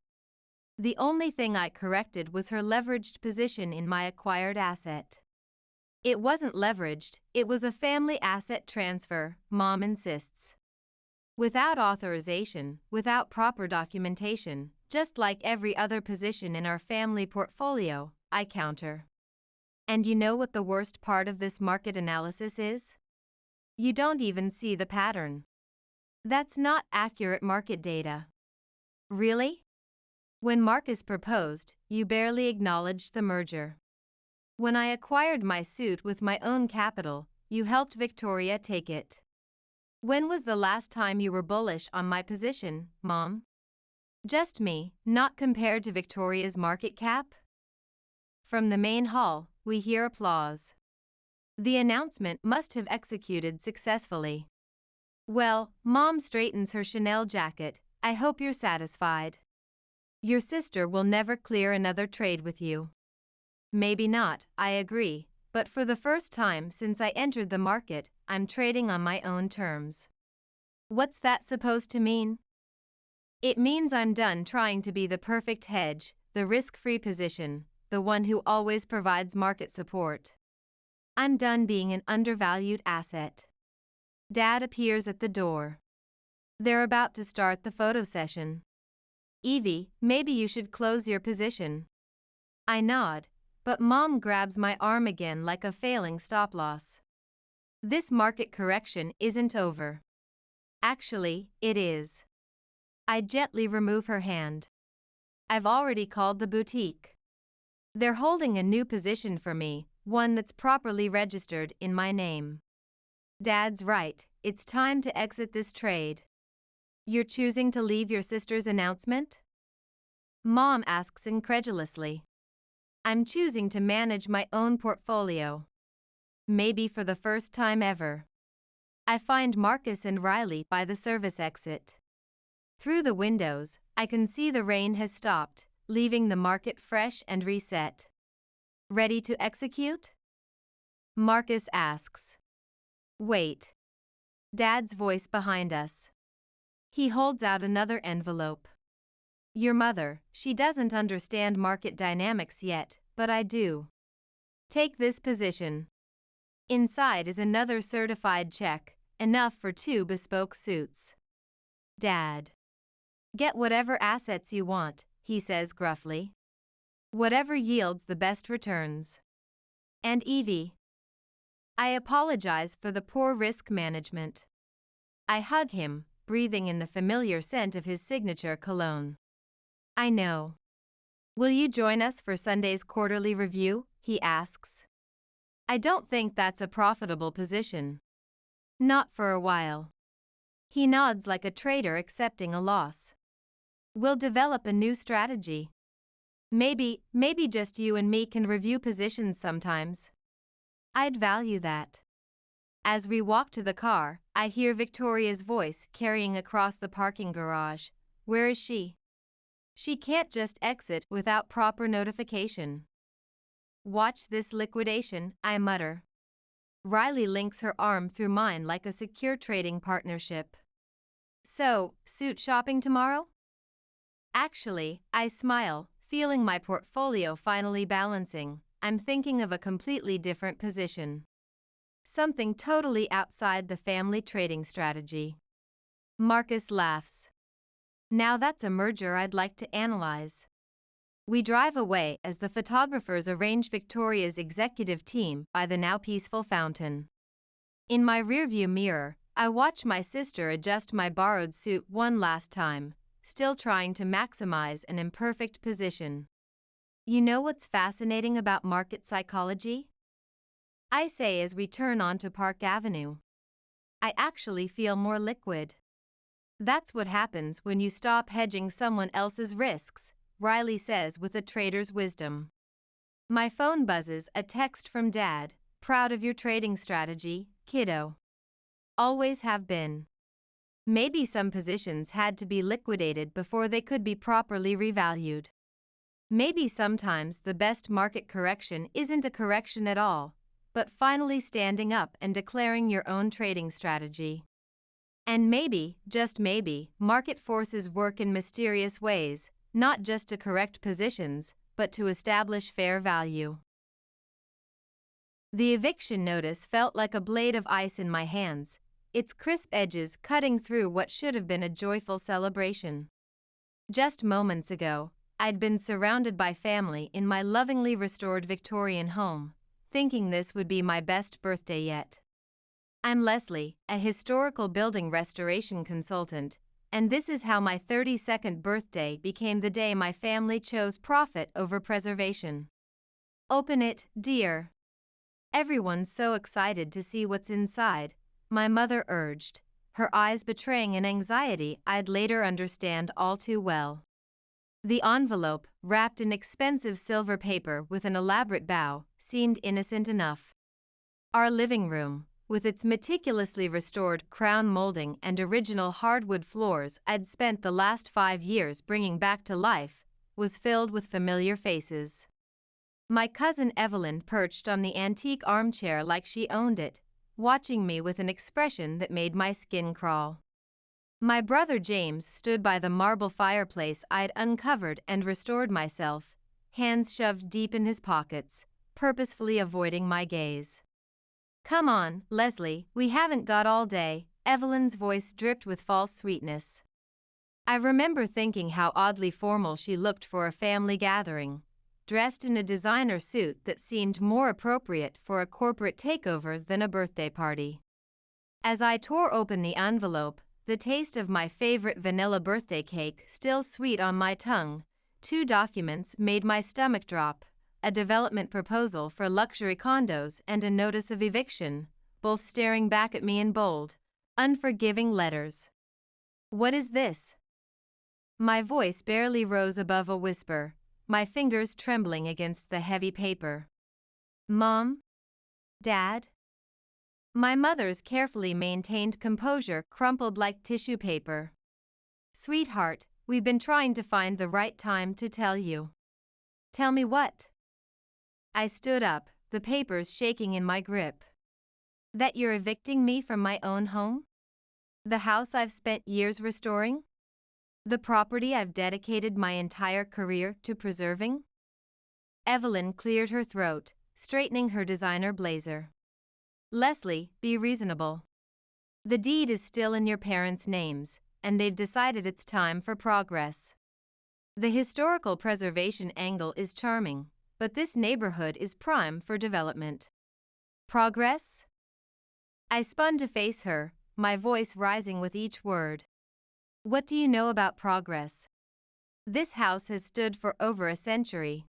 The only thing I corrected was her leveraged position in my acquired asset. It wasn't leveraged, it was a family asset transfer, Mom insists. Without authorization, without proper documentation, just like every other position in our family portfolio, I counter. And you know what the worst part of this market analysis is? You don't even see the pattern. That's not accurate market data. Really? When Marcus proposed, you barely acknowledged the merger. When I acquired my suit with my own capital, you helped Victoria take it. When was the last time you were bullish on my position, Mom? Just me, not compared to Victoria's market cap? From the main hall, we hear applause. The announcement must have executed successfully. Well, Mom straightens her Chanel jacket. I hope you're satisfied. Your sister will never clear another trade with you. Maybe not, I agree, but for the first time since I entered the market, I'm trading on my own terms. What's that supposed to mean? It means I'm done trying to be the perfect hedge, the risk-free position, the one who always provides market support. I'm done being an undervalued asset. Dad appears at the door. They're about to start the photo session. Evie, maybe you should close your position. I nod, but Mom grabs my arm again like a failing stop-loss. This market correction isn't over. Actually, it is. I gently remove her hand. I've already called the boutique. They're holding a new position for me, one that's properly registered in my name. Dad's right, it's time to exit this trade. You're choosing to leave your sister's announcement? Mom asks incredulously. I'm choosing to manage my own portfolio. Maybe for the first time ever. I find Marcus and Riley by the service exit. Through the windows, I can see the rain has stopped, leaving the market fresh and reset. Ready to execute? Marcus asks. Wait. Dad's voice behind us. He holds out another envelope. Your mother, she doesn't understand market dynamics yet, but I do. Take this position. Inside is another certified check, enough for 2 bespoke suits. Dad. Get whatever assets you want, he says gruffly. Whatever yields the best returns. And Evie. I apologize for the poor risk management. I hug him, breathing in the familiar scent of his signature cologne. I know. Will you join us for Sunday's quarterly review? He asks. I don't think that's a profitable position. Not for a while. He nods like a trader accepting a loss. We'll develop a new strategy. Maybe just you and me can review positions sometimes. I'd value that. As we walk to the car, I hear Victoria's voice carrying across the parking garage. Where is she? She can't just exit without proper notification. Watch this liquidation, I mutter. Riley links her arm through mine like a secure trading partnership. So, suit shopping tomorrow? Actually, I smile, feeling my portfolio finally balancing. I'm thinking of a completely different position. Something totally outside the family trading strategy. Marcus laughs. Now that's a merger I'd like to analyze. We drive away as the photographers arrange Victoria's executive team by the now peaceful fountain. In my rearview mirror, I watch my sister adjust my borrowed suit one last time, still trying to maximize an imperfect position. You know what's fascinating about market psychology? I say as we turn onto Park Avenue. I actually feel more liquid. That's what happens when you stop hedging someone else's risks, Riley says with a trader's wisdom. My phone buzzes, a text from Dad, proud of your trading strategy, kiddo. Always have been. Maybe some positions had to be liquidated before they could be properly revalued. Maybe sometimes the best market correction isn't a correction at all, but finally standing up and declaring your own trading strategy. And maybe, just maybe, market forces work in mysterious ways, not just to correct positions, but to establish fair value. The eviction notice felt like a blade of ice in my hands, its crisp edges cutting through what should have been a joyful celebration. Just moments ago, I'd been surrounded by family in my lovingly restored Victorian home, thinking this would be my best birthday yet. I'm Leslie, a historical building restoration consultant, and this is how my 32nd birthday became the day my family chose profit over preservation. Open it, dear. Everyone's so excited to see what's inside, my mother urged, her eyes betraying an anxiety I'd later understand all too well. The envelope, wrapped in expensive silver paper with an elaborate bow, seemed innocent enough. Our living room, with its meticulously restored crown molding and original hardwood floors I'd spent the last 5 years bringing back to life, was filled with familiar faces. My cousin Evelyn perched on the antique armchair like she owned it, watching me with an expression that made my skin crawl. My brother James stood by the marble fireplace I'd uncovered and restored myself, hands shoved deep in his pockets, purposefully avoiding my gaze. Come on, Leslie, we haven't got all day, Evelyn's voice dripped with false sweetness. I remember thinking how oddly formal she looked for a family gathering, dressed in a designer suit that seemed more appropriate for a corporate takeover than a birthday party. As I tore open the envelope, the taste of my favorite vanilla birthday cake still sweet on my tongue, 2 documents made my stomach drop, a development proposal for luxury condos and a notice of eviction, both staring back at me in bold, unforgiving letters. What is this? My voice barely rose above a whisper, my fingers trembling against the heavy paper. Mom? Dad? My mother's carefully maintained composure crumpled like tissue paper. Sweetheart, we've been trying to find the right time to tell you. Tell me what? I stood up, the papers shaking in my grip. That you're evicting me from my own home? The house I've spent years restoring? The property I've dedicated my entire career to preserving? Evelyn cleared her throat, straightening her designer blazer. Leslie, be reasonable. The deed is still in your parents' names, and they've decided it's time for progress. The historical preservation angle is charming, but this neighborhood is prime for development. Progress? I spun to face her, my voice rising with each word. What do you know about progress? This house has stood for over a century.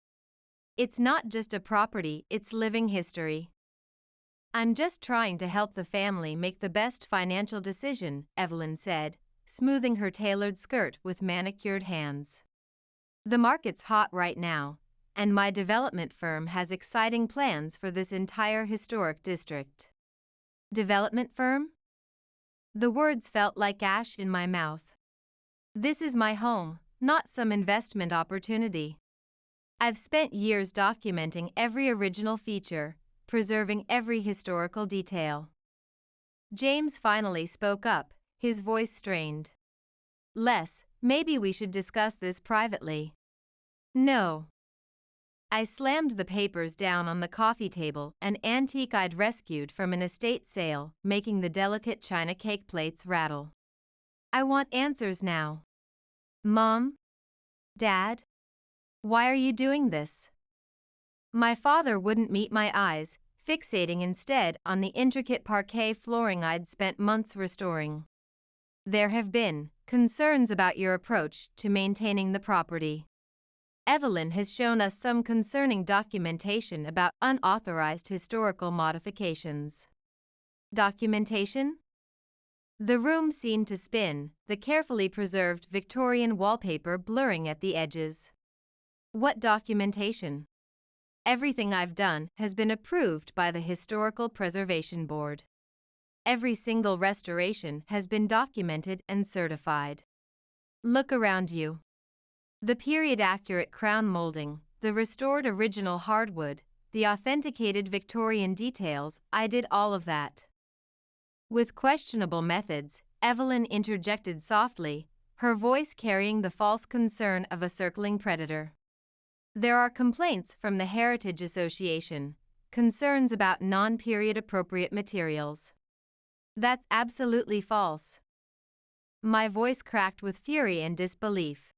It's not just a property, it's living history. I'm just trying to help the family make the best financial decision, Evelyn said, smoothing her tailored skirt with manicured hands. The market's hot right now, and my development firm has exciting plans for this entire historic district. Development firm? The words felt like ash in my mouth. This is my home, not some investment opportunity. I've spent years documenting every original feature, preserving every historical detail. James finally spoke up, his voice strained. Les, maybe we should discuss this privately. No. I slammed the papers down on the coffee table, an antique I'd rescued from an estate sale, making the delicate china cake plates rattle. I want answers now. Mom? Dad? Why are you doing this? My father wouldn't meet my eyes, fixating instead on the intricate parquet flooring I'd spent months restoring. There have been concerns about your approach to maintaining the property. Evelyn has shown us some concerning documentation about unauthorized historical modifications. Documentation? The room seemed to spin, the carefully preserved Victorian wallpaper blurring at the edges. What documentation? Everything I've done has been approved by the Historical Preservation Board. Every single restoration has been documented and certified. Look around you. The period-accurate crown molding, the restored original hardwood, the authenticated Victorian details, I did all of that. With questionable methods, Evelyn interjected softly, her voice carrying the false concern of a circling predator. There are complaints from the Heritage Association, concerns about non-period appropriate materials. That's absolutely false. My voice cracked with fury and disbelief.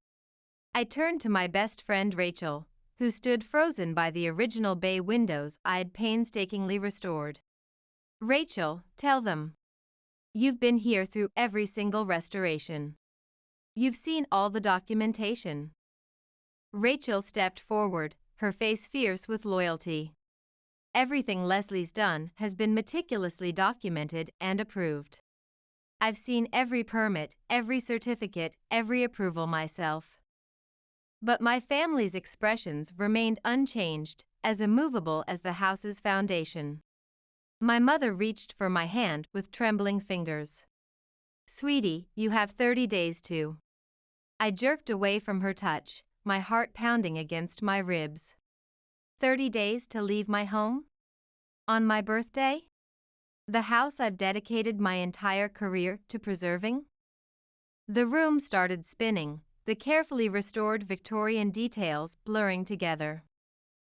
I turned to my best friend Rachel, who stood frozen by the original bay windows I had painstakingly restored. Rachel, tell them. You've been here through every single restoration. You've seen all the documentation. Rachel stepped forward, her face fierce with loyalty. Everything Leslie's done has been meticulously documented and approved. I've seen every permit, every certificate, every approval myself. But my family's expressions remained unchanged, as immovable as the house's foundation. My mother reached for my hand with trembling fingers. Sweetie, you have 30 days to. I jerked away from her touch, my heart pounding against my ribs. 30 days to leave my home? On my birthday? The house I've dedicated my entire career to preserving? The room started spinning, the carefully restored Victorian details blurring together.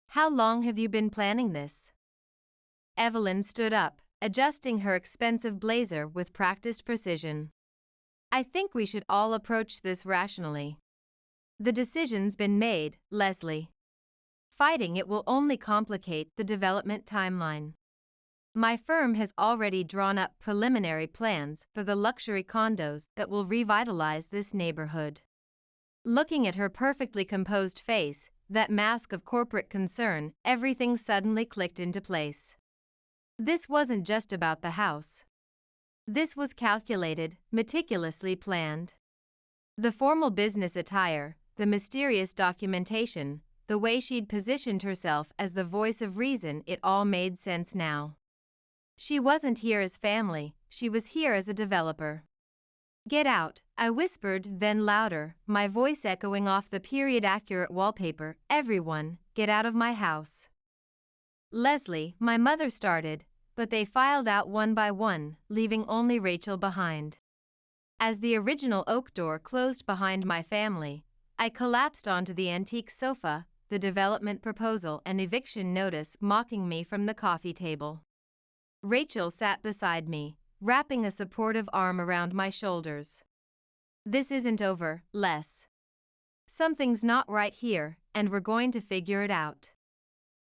How long have you been planning this? Evelyn stood up, adjusting her expensive blazer with practiced precision. I think we should all approach this rationally. The decision's been made, Leslie. Fighting it will only complicate the development timeline. My firm has already drawn up preliminary plans for the luxury condos that will revitalize this neighborhood. Looking at her perfectly composed face, that mask of corporate concern, everything suddenly clicked into place. This wasn't just about the house. This was calculated, meticulously planned. The formal business attire, the mysterious documentation, the way she'd positioned herself as the voice of reason, it all made sense now. She wasn't here as family, she was here as a developer. Get out, I whispered, then louder, my voice echoing off the period-accurate wallpaper. Everyone, get out of my house. Leslie, my mother started, but they filed out one by one, leaving only Rachel behind. As the original oak door closed behind my family, I collapsed onto the antique sofa, the development proposal and eviction notice mocking me from the coffee table. Rachel sat beside me, wrapping a supportive arm around my shoulders. This isn't over, Les. Something's not right here, and we're going to figure it out.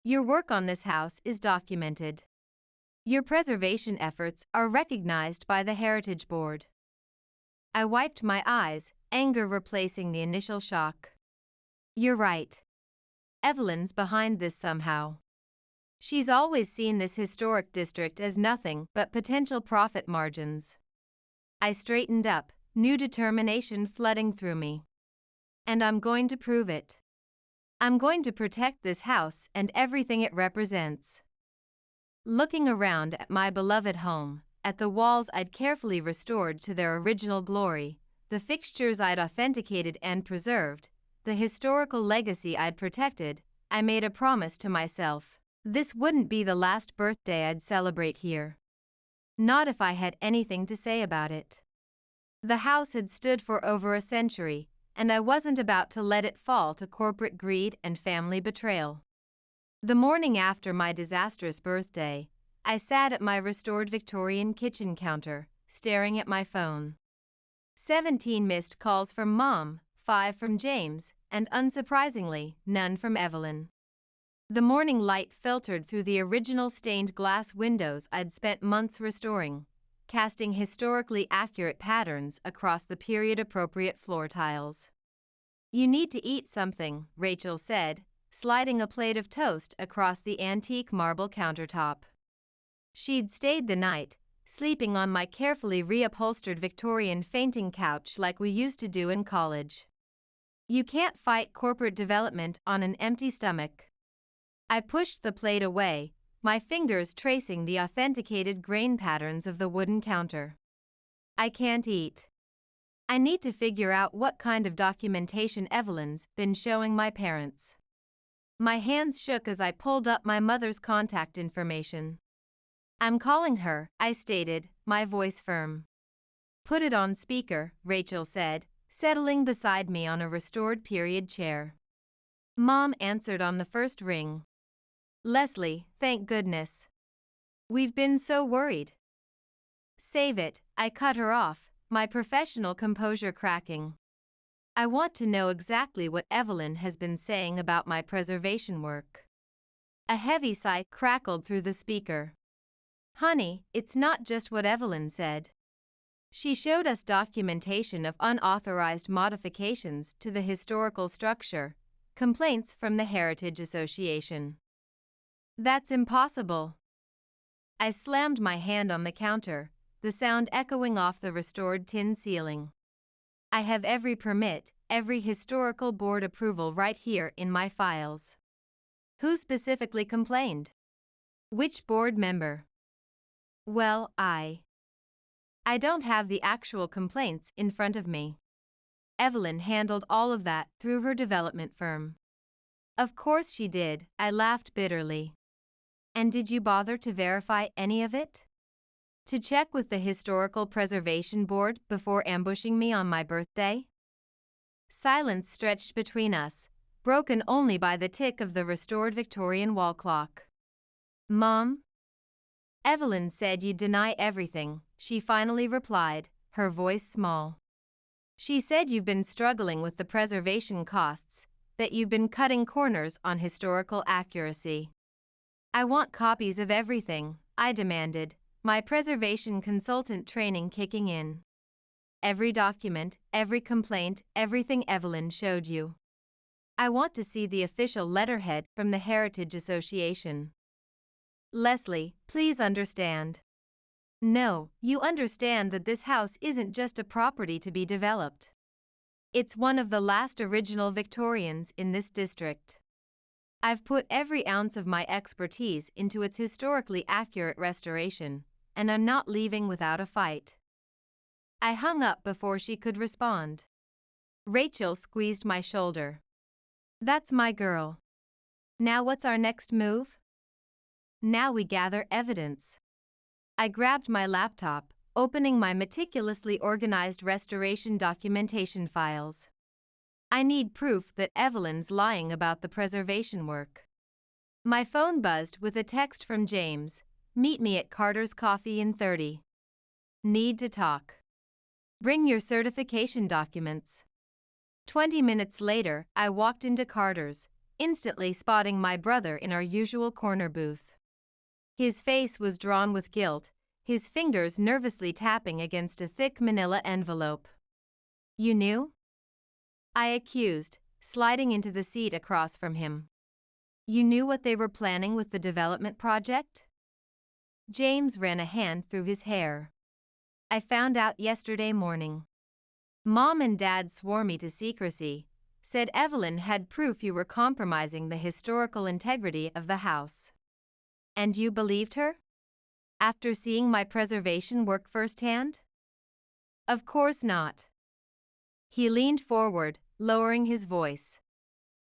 Your work on this house is documented. Your preservation efforts are recognized by the Heritage Board. I wiped my eyes, anger replacing the initial shock. You're right. Evelyn's behind this somehow. She's always seen this historic district as nothing but potential profit margins. I straightened up, new determination flooding through me. And I'm going to prove it. I'm going to protect this house and everything it represents. Looking around at my beloved home, at the walls I'd carefully restored to their original glory, the fixtures I'd authenticated and preserved, the historical legacy I'd protected, I made a promise to myself. This wouldn't be the last birthday I'd celebrate here. Not if I had anything to say about it. The house had stood for over a century, and I wasn't about to let it fall to corporate greed and family betrayal. The morning after my disastrous birthday, I sat at my restored Victorian kitchen counter, staring at my phone. 17 missed calls from Mom, 5 from James, and unsurprisingly, none from Evelyn. The morning light filtered through the original stained glass windows I'd spent months restoring, casting historically accurate patterns across the period-appropriate floor tiles. "You need to eat something," Rachel said, sliding a plate of toast across the antique marble countertop. She'd stayed the night, sleeping on my carefully reupholstered Victorian fainting couch like we used to do in college. "You can't fight corporate development on an empty stomach." I pushed the plate away, my fingers tracing the authenticated grain patterns of the wooden counter. "I can't eat. I need to figure out what kind of documentation Evelyn's been showing my parents." My hands shook as I pulled up my mother's contact information. "I'm calling her," I stated, my voice firm. "Put it on speaker," Rachel said, settling beside me on a restored period chair. Mom answered on the first ring. "Leslie, thank goodness. We've been so worried." "Save it," I cut her off, my professional composure cracking. "I want to know exactly what Evelyn has been saying about my preservation work." A heavy sigh crackled through the speaker. "Honey, it's not just what Evelyn said. She showed us documentation of unauthorized modifications to the historical structure, complaints from the Heritage Association." "That's impossible." I slammed my hand on the counter, the sound echoing off the restored tin ceiling. "I have every permit, every historical board approval right here in my files." "Who specifically complained? Which board member?" "Well, I don't have the actual complaints in front of me. Evelyn handled all of that through her development firm." "Of course she did," I laughed bitterly. "And did you bother to verify any of it? To check with the Historical Preservation Board before ambushing me on my birthday?" Silence stretched between us, broken only by the tick of the restored Victorian wall clock. "Mom? Evelyn said you'd deny everything," she finally replied, her voice small. "She said you've been struggling with the preservation costs, that you've been cutting corners on historical accuracy." "I want copies of everything," I demanded, my preservation consultant training kicking in. "Every document, every complaint, everything Evelyn showed you. I want to see the official letterhead from the Heritage Association." "Leslie, please understand." "No, you understand that this house isn't just a property to be developed. It's one of the last original Victorians in this district. I've put every ounce of my expertise into its historically accurate restoration, and I'm not leaving without a fight." I hung up before she could respond. Rachel squeezed my shoulder. "That's my girl. Now what's our next move?" "Now we gather evidence." I grabbed my laptop, opening my meticulously organized restoration documentation files. "I need proof that Evelyn's lying about the preservation work." My phone buzzed with a text from James. "Meet me at Carter's Coffee in 30. Need to talk. Bring your certification documents." 20 minutes later, I walked into Carter's, instantly spotting my brother in our usual corner booth. His face was drawn with guilt, his fingers nervously tapping against a thick manila envelope. "You knew?" I accused, sliding into the seat across from him. "You knew what they were planning with the development project?" James ran a hand through his hair. "I found out yesterday morning. Mom and Dad swore me to secrecy, said Evelyn had proof you were compromising the historical integrity of the house." "And you believed her? After seeing my preservation work firsthand?" "Of course not." He leaned forward, lowering his voice.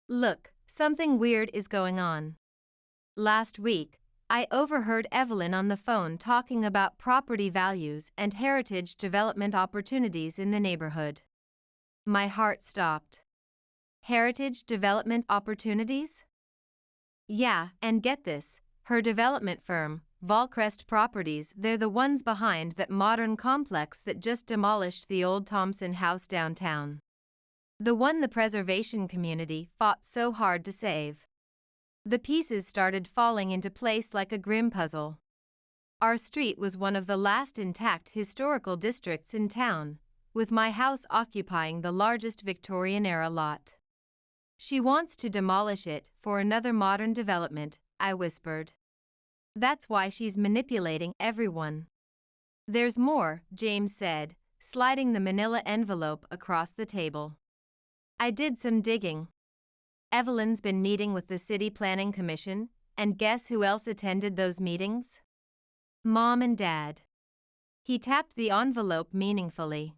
"Look, something weird is going on. Last week, I overheard Evelyn on the phone talking about property values and heritage development opportunities in the neighborhood." My heart stopped. Heritage development opportunities? "Yeah, and get this, her development firm, Volcrest Properties, they're the ones behind that modern complex that just demolished the old Thompson house downtown." The one the preservation community fought so hard to save. The pieces started falling into place like a grim puzzle. Our street was one of the last intact historical districts in town, with my house occupying the largest Victorian-era lot. She wants to demolish it for another modern development, I whispered. That's why she's manipulating everyone. There's more, James said, sliding the manila envelope across the table. I did some digging. Evelyn's been meeting with the City Planning Commission, and guess who else attended those meetings? Mom and Dad. He tapped the envelope meaningfully.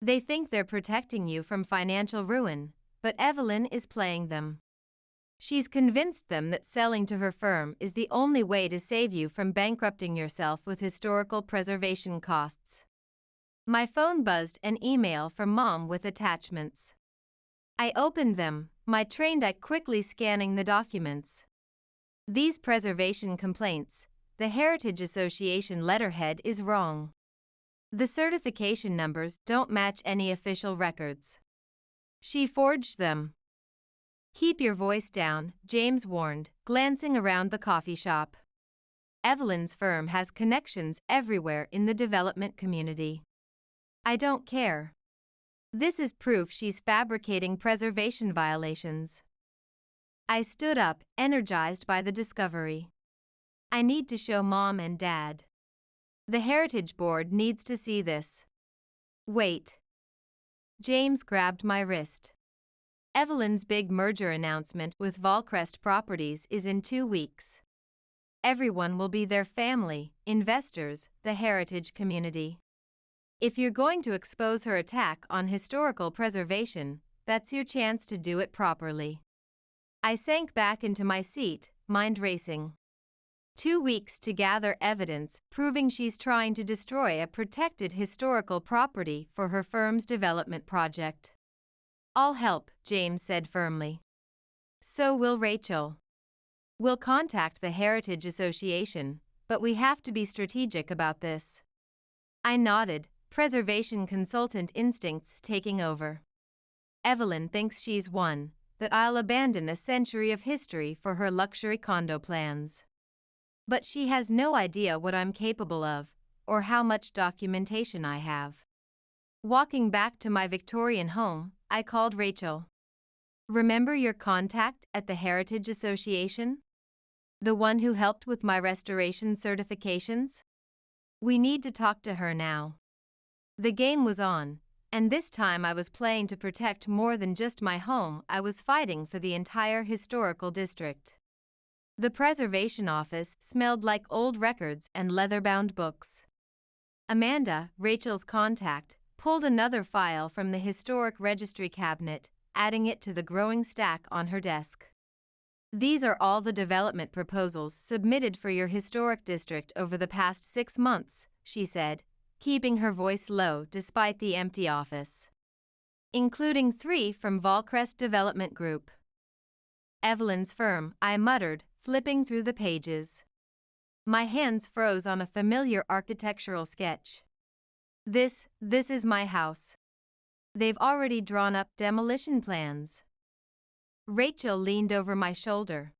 They think they're protecting you from financial ruin, but Evelyn is playing them. She's convinced them that selling to her firm is the only way to save you from bankrupting yourself with historical preservation costs. My phone buzzed an email from Mom with attachments. I opened them, my trained eye quickly scanning the documents. These preservation complaints, the Heritage Association letterhead is wrong. The certification numbers don't match any official records. She forged them. Keep your voice down, James warned, glancing around the coffee shop. Evelyn's firm has connections everywhere in the development community. I don't care. This is proof she's fabricating preservation violations. I stood up, energized by the discovery. I need to show Mom and Dad. The Heritage Board needs to see this. Wait. James grabbed my wrist. Evelyn's big merger announcement with Volcrest Properties is in 2 weeks. Everyone will be their family, investors, the heritage community. If you're going to expose her attack on historical preservation, that's your chance to do it properly. I sank back into my seat, mind racing. 2 weeks to gather evidence proving she's trying to destroy a protected historical property for her firm's development project. I'll help, James said firmly. So will Rachel. We'll contact the Heritage Association, but we have to be strategic about this. I nodded, preservation consultant instincts taking over. Evelyn thinks she's won, that I'll abandon a century of history for her luxury condo plans. But she has no idea what I'm capable of, or how much documentation I have. Walking back to my Victorian home, I called Rachel. Remember your contact at the Heritage Association? The one who helped with my restoration certifications? We need to talk to her now. The game was on, and this time I was playing to protect more than just my home. I was fighting for the entire historical district. The preservation office smelled like old records and leather-bound books. Amanda, Rachel's contact, pulled another file from the historic registry cabinet, adding it to the growing stack on her desk. These are all the development proposals submitted for your historic district over the past 6 months, she said, keeping her voice low despite the empty office. Including 3 from Volcrest Development Group. Evelyn's firm, I muttered, flipping through the pages. My hands froze on a familiar architectural sketch. This is my house. They've already drawn up demolition plans. Rachel leaned over my shoulder.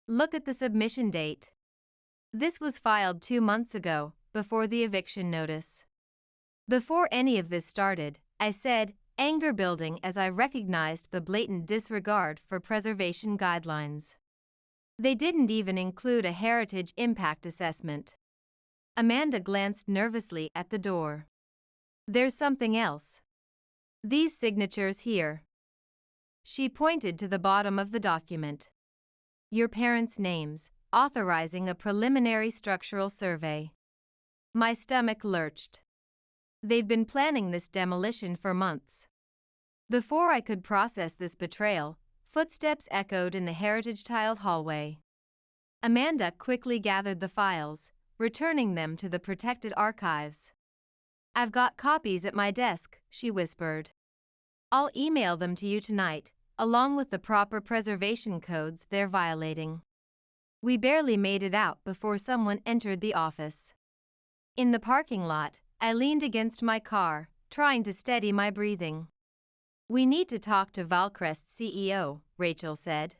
Look at the submission date. This was filed 2 months ago, before the eviction notice. Before any of this started, I said, anger building as I recognized the blatant disregard for preservation guidelines. They didn't even include a heritage impact assessment. Amanda glanced nervously at the door. There's something else. These signatures here. She pointed to the bottom of the document. Your parents' names, authorizing a preliminary structural survey. My stomach lurched. They've been planning this demolition for months. Before I could process this betrayal, footsteps echoed in the heritage-tiled hallway. Amanda quickly gathered the files, returning them to the protected archives. I've got copies at my desk, she whispered. I'll email them to you tonight, along with the proper preservation codes they're violating. We barely made it out before someone entered the office. In the parking lot, I leaned against my car, trying to steady my breathing. We need to talk to Valcrest's CEO, Rachel said.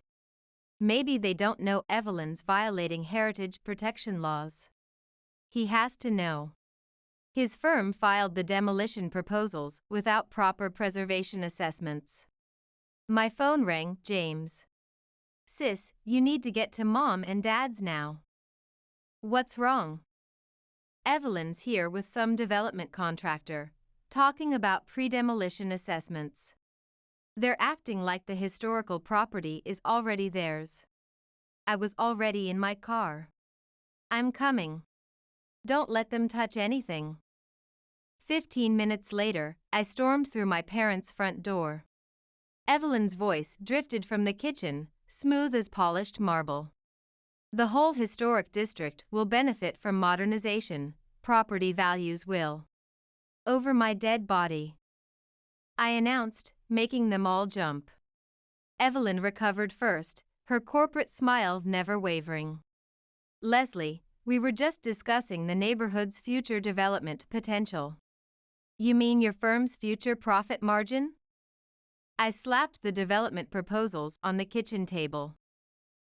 Maybe they don't know Evelyn's violating heritage protection laws. He has to know. His firm filed the demolition proposals without proper preservation assessments. My phone rang. James. Sis, you need to get to Mom and Dad's now. What's wrong? Evelyn's here with some development contractor, talking about pre-demolition assessments. They're acting like the historical property is already theirs. I was already in my car. I'm coming. Don't let them touch anything. 15 minutes later, I stormed through my parents' front door. Evelyn's voice drifted from the kitchen, smooth as polished marble. The whole historic district will benefit from modernization, property values will. Over my dead body, I announced, making them all jump. Evelyn recovered first, her corporate smile never wavering. Leslie, we were just discussing the neighborhood's future development potential. You mean your firm's future profit margin? I slapped the development proposals on the kitchen table.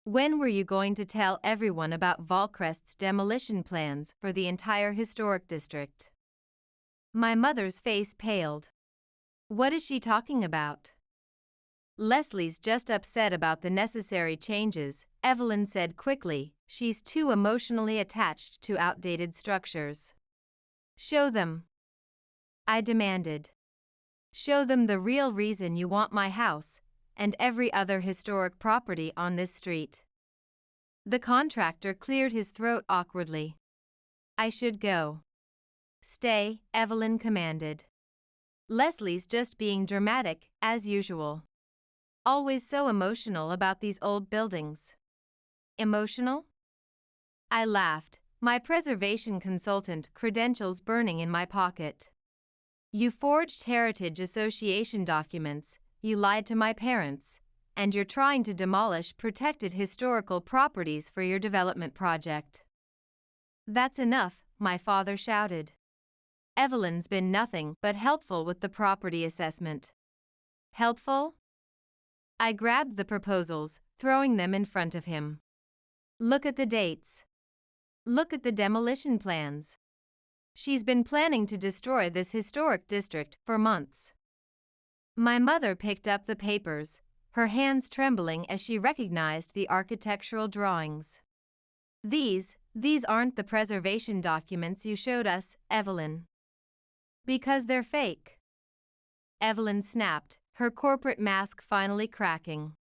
When were you going to tell everyone about Valcrest's demolition plans for the entire historic district? My mother's face paled. What is she talking about? Leslie's just upset about the necessary changes, Evelyn said quickly. She's too emotionally attached to outdated structures. Show them. I demanded. Show them the real reason you want my house and every other historic property on this street. The contractor cleared his throat awkwardly. I should go. Stay, Evelyn commanded. Leslie's just being dramatic, as usual. Always so emotional about these old buildings. Emotional? I laughed, my preservation consultant credentials burning in my pocket. You forged Heritage Association documents, you lied to my parents, and you're trying to demolish protected historical properties for your development project. That's enough, my father shouted. Evelyn's been nothing but helpful with the property assessment. Helpful? I grabbed the proposals, throwing them in front of him. Look at the dates. Look at the demolition plans. She's been planning to destroy this historic district for months. My mother picked up the papers, her hands trembling as she recognized the architectural drawings. These aren't the preservation documents you showed us, Evelyn. Because they're fake. Evelyn snapped, her corporate mask finally cracking.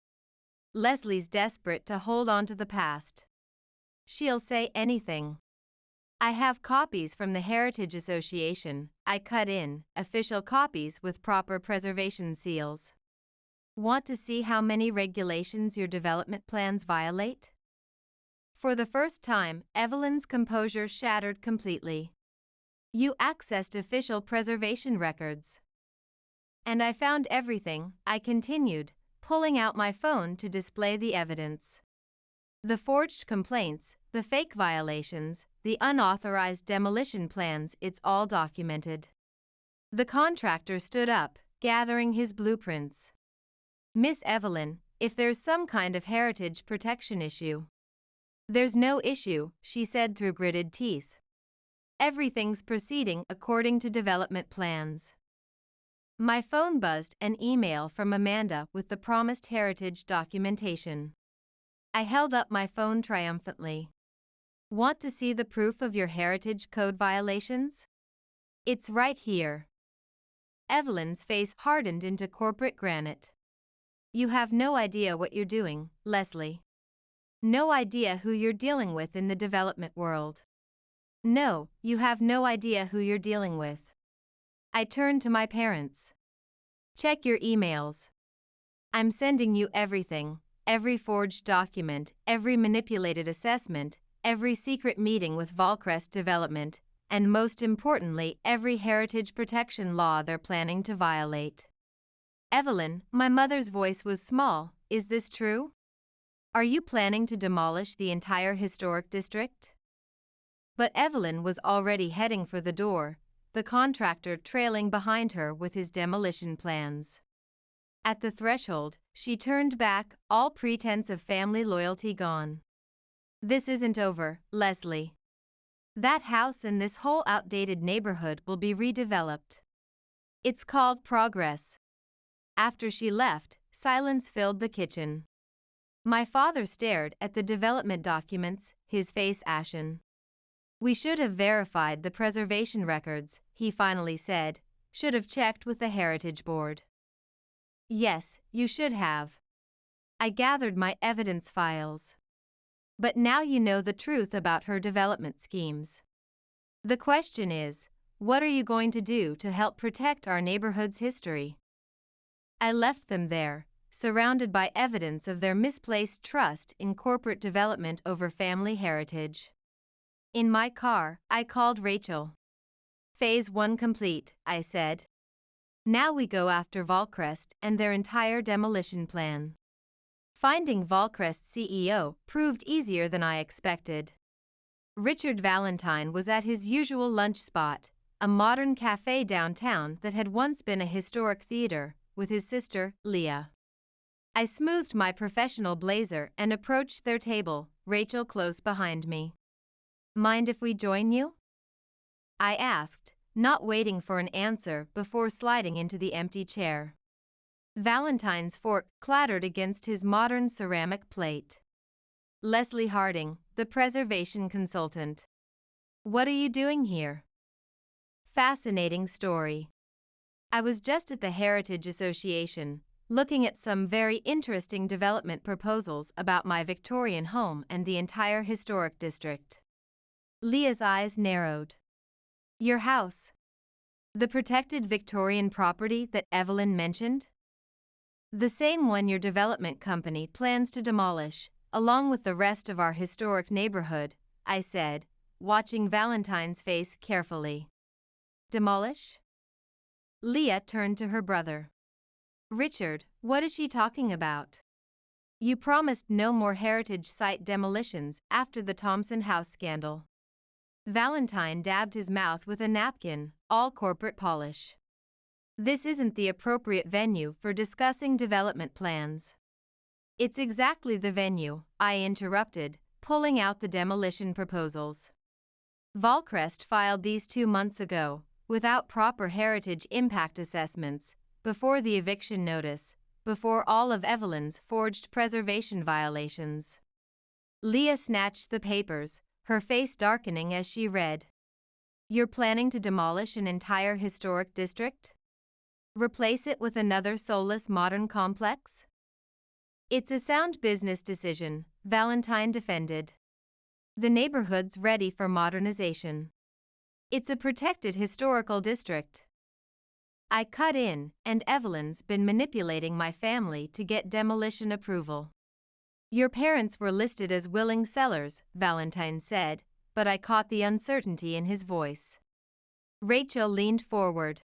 Leslie's desperate to hold on to the past. She'll say anything. I have copies from the Heritage Association, I cut in, official copies with proper preservation seals. Want to see how many regulations your development plans violate? For the first time, Evelyn's composure shattered completely. You accessed official preservation records. And I found everything, I continued, pulling out my phone to display the evidence. The forged complaints, the fake violations, the unauthorized demolition plans, it's all documented. The contractor stood up, gathering his blueprints. Miss Evelyn, if there's some kind of heritage protection issue. There's no issue, she said through gritted teeth. Everything's proceeding according to development plans. My phone buzzed, an email from Amanda with the promised heritage documentation. I held up my phone triumphantly. Want to see the proof of your heritage code violations? It's right here. Evelyn's face hardened into corporate granite. You have no idea what you're doing, Leslie. No idea who you're dealing with in the development world. No, you have no idea who you're dealing with. I turned to my parents. Check your emails. I'm sending you everything. Every forged document, every manipulated assessment, every secret meeting with Valcrest Development, and most importantly, every heritage protection law they're planning to violate. Evelyn, my mother's voice was small, is this true? Are you planning to demolish the entire historic district? But Evelyn was already heading for the door, the contractor trailing behind her with his demolition plans. At the threshold, she turned back, all pretense of family loyalty gone. This isn't over, Leslie. That house and this whole outdated neighborhood will be redeveloped. It's called progress. After she left, silence filled the kitchen. My father stared at the development documents, his face ashen. We should have verified the preservation records, he finally said. Should have checked with the Heritage Board. Yes, you should have. I gathered my evidence files. But now you know the truth about her development schemes. The question is, what are you going to do to help protect our neighborhood's history? I left them there, surrounded by evidence of their misplaced trust in corporate development over family heritage. In my car, I called Rachel. Phase 1 complete, I said. Now we go after Volcrest and their entire demolition plan. Finding Volcrest's CEO proved easier than I expected. Richard Valentine was at his usual lunch spot, a modern cafe downtown that had once been a historic theater, with his sister, Leah. I smoothed my professional blazer and approached their table, Rachel close behind me. Mind if we join you? I asked, not waiting for an answer before sliding into the empty chair. Valentine's fork clattered against his modern ceramic plate. Leslie Harding, the preservation consultant. What are you doing here? Fascinating story. I was just at the Heritage Association, looking at some very interesting development proposals about my Victorian home and the entire historic district. Leah's eyes narrowed. Your house? The protected Victorian property that Evelyn mentioned? The same one your development company plans to demolish, along with the rest of our historic neighborhood, I said, watching Valentine's face carefully. Demolish? Leah turned to her brother. Richard, what is she talking about? You promised no more heritage site demolitions after the Thompson House scandal. Valentine dabbed his mouth with a napkin, all corporate polish. This isn't the appropriate venue for discussing development plans. It's exactly the venue, I interrupted, pulling out the demolition proposals. Volcrest filed these 2 months ago, without proper heritage impact assessments, before the eviction notice, before all of Evelyn's forged preservation violations. Leah snatched the papers, her face darkening as she read. You're planning to demolish an entire historic district? Replace it with another soulless modern complex? It's a sound business decision, Valentine defended. The neighborhood's ready for modernization. It's a protected historical district. I cut in, and Evelyn's been manipulating my family to get demolition approval. Your parents were listed as willing sellers, Valentine said, but I caught the uncertainty in his voice. Rachel leaned forward.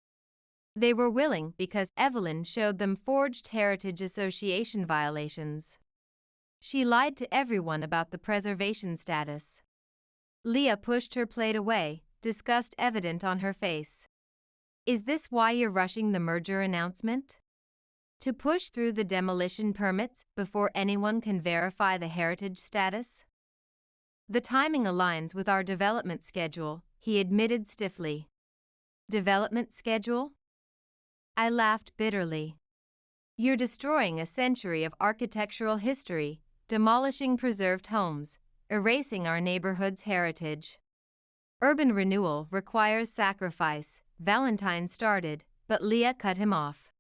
They were willing because Evelyn showed them forged Heritage Association violations. She lied to everyone about the preservation status. Leah pushed her plate away, disgust evident on her face. Is this why you're rushing the merger announcement? To push through the demolition permits before anyone can verify the heritage status? The timing aligns with our development schedule, he admitted stiffly. Development schedule? I laughed bitterly. You're destroying a century of architectural history, demolishing preserved homes, erasing our neighborhood's heritage. Urban renewal requires sacrifice, Valentine started, but Leah cut him off.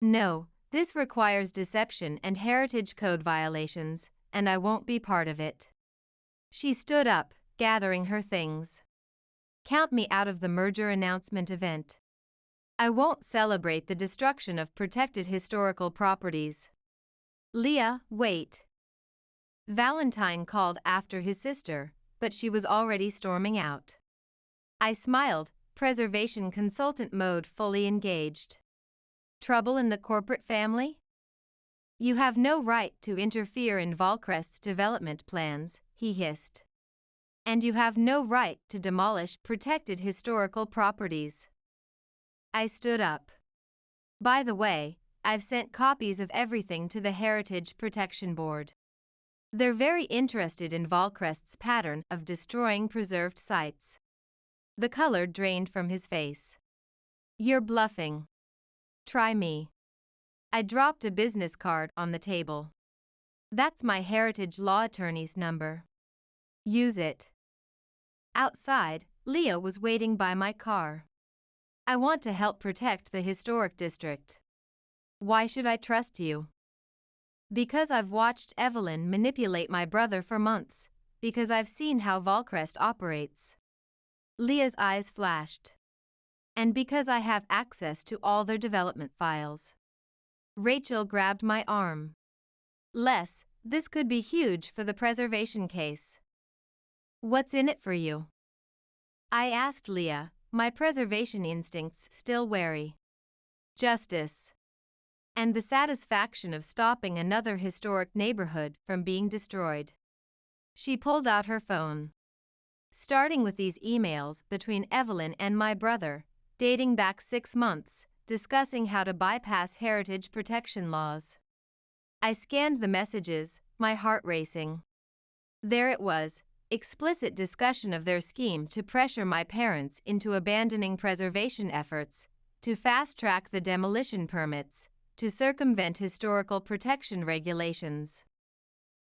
No, this requires deception and heritage code violations, and I won't be part of it. She stood up, gathering her things. Count me out of the merger announcement event. I won't celebrate the destruction of protected historical properties. Leah, wait. Valentine called after his sister, but she was already storming out. I smiled, preservation consultant mode fully engaged. Trouble in the corporate family? You have no right to interfere in Volcrest's development plans, he hissed. And you have no right to demolish protected historical properties. I stood up. By the way, I've sent copies of everything to the Heritage Protection Board. They're very interested in Volcrest's pattern of destroying preserved sites. The color drained from his face. You're bluffing. Try me. I dropped a business card on the table. That's my heritage law attorney's number. Use it. Outside, Leah was waiting by my car. I want to help protect the historic district. Why should I trust you? Because I've watched Evelyn manipulate my brother for months, because I've seen how Volcrest operates. Leah's eyes flashed. And because I have access to all their development files. Rachel grabbed my arm. Les, this could be huge for the preservation case. What's in it for you? I asked Leah, my preservation instincts still wary. Justice. And the satisfaction of stopping another historic neighborhood from being destroyed. She pulled out her phone. Starting with these emails between Evelyn and my brother, dating back 6 months, discussing how to bypass heritage protection laws. I scanned the messages, my heart racing. There it was, explicit discussion of their scheme to pressure my parents into abandoning preservation efforts, to fast-track the demolition permits, to circumvent historical protection regulations.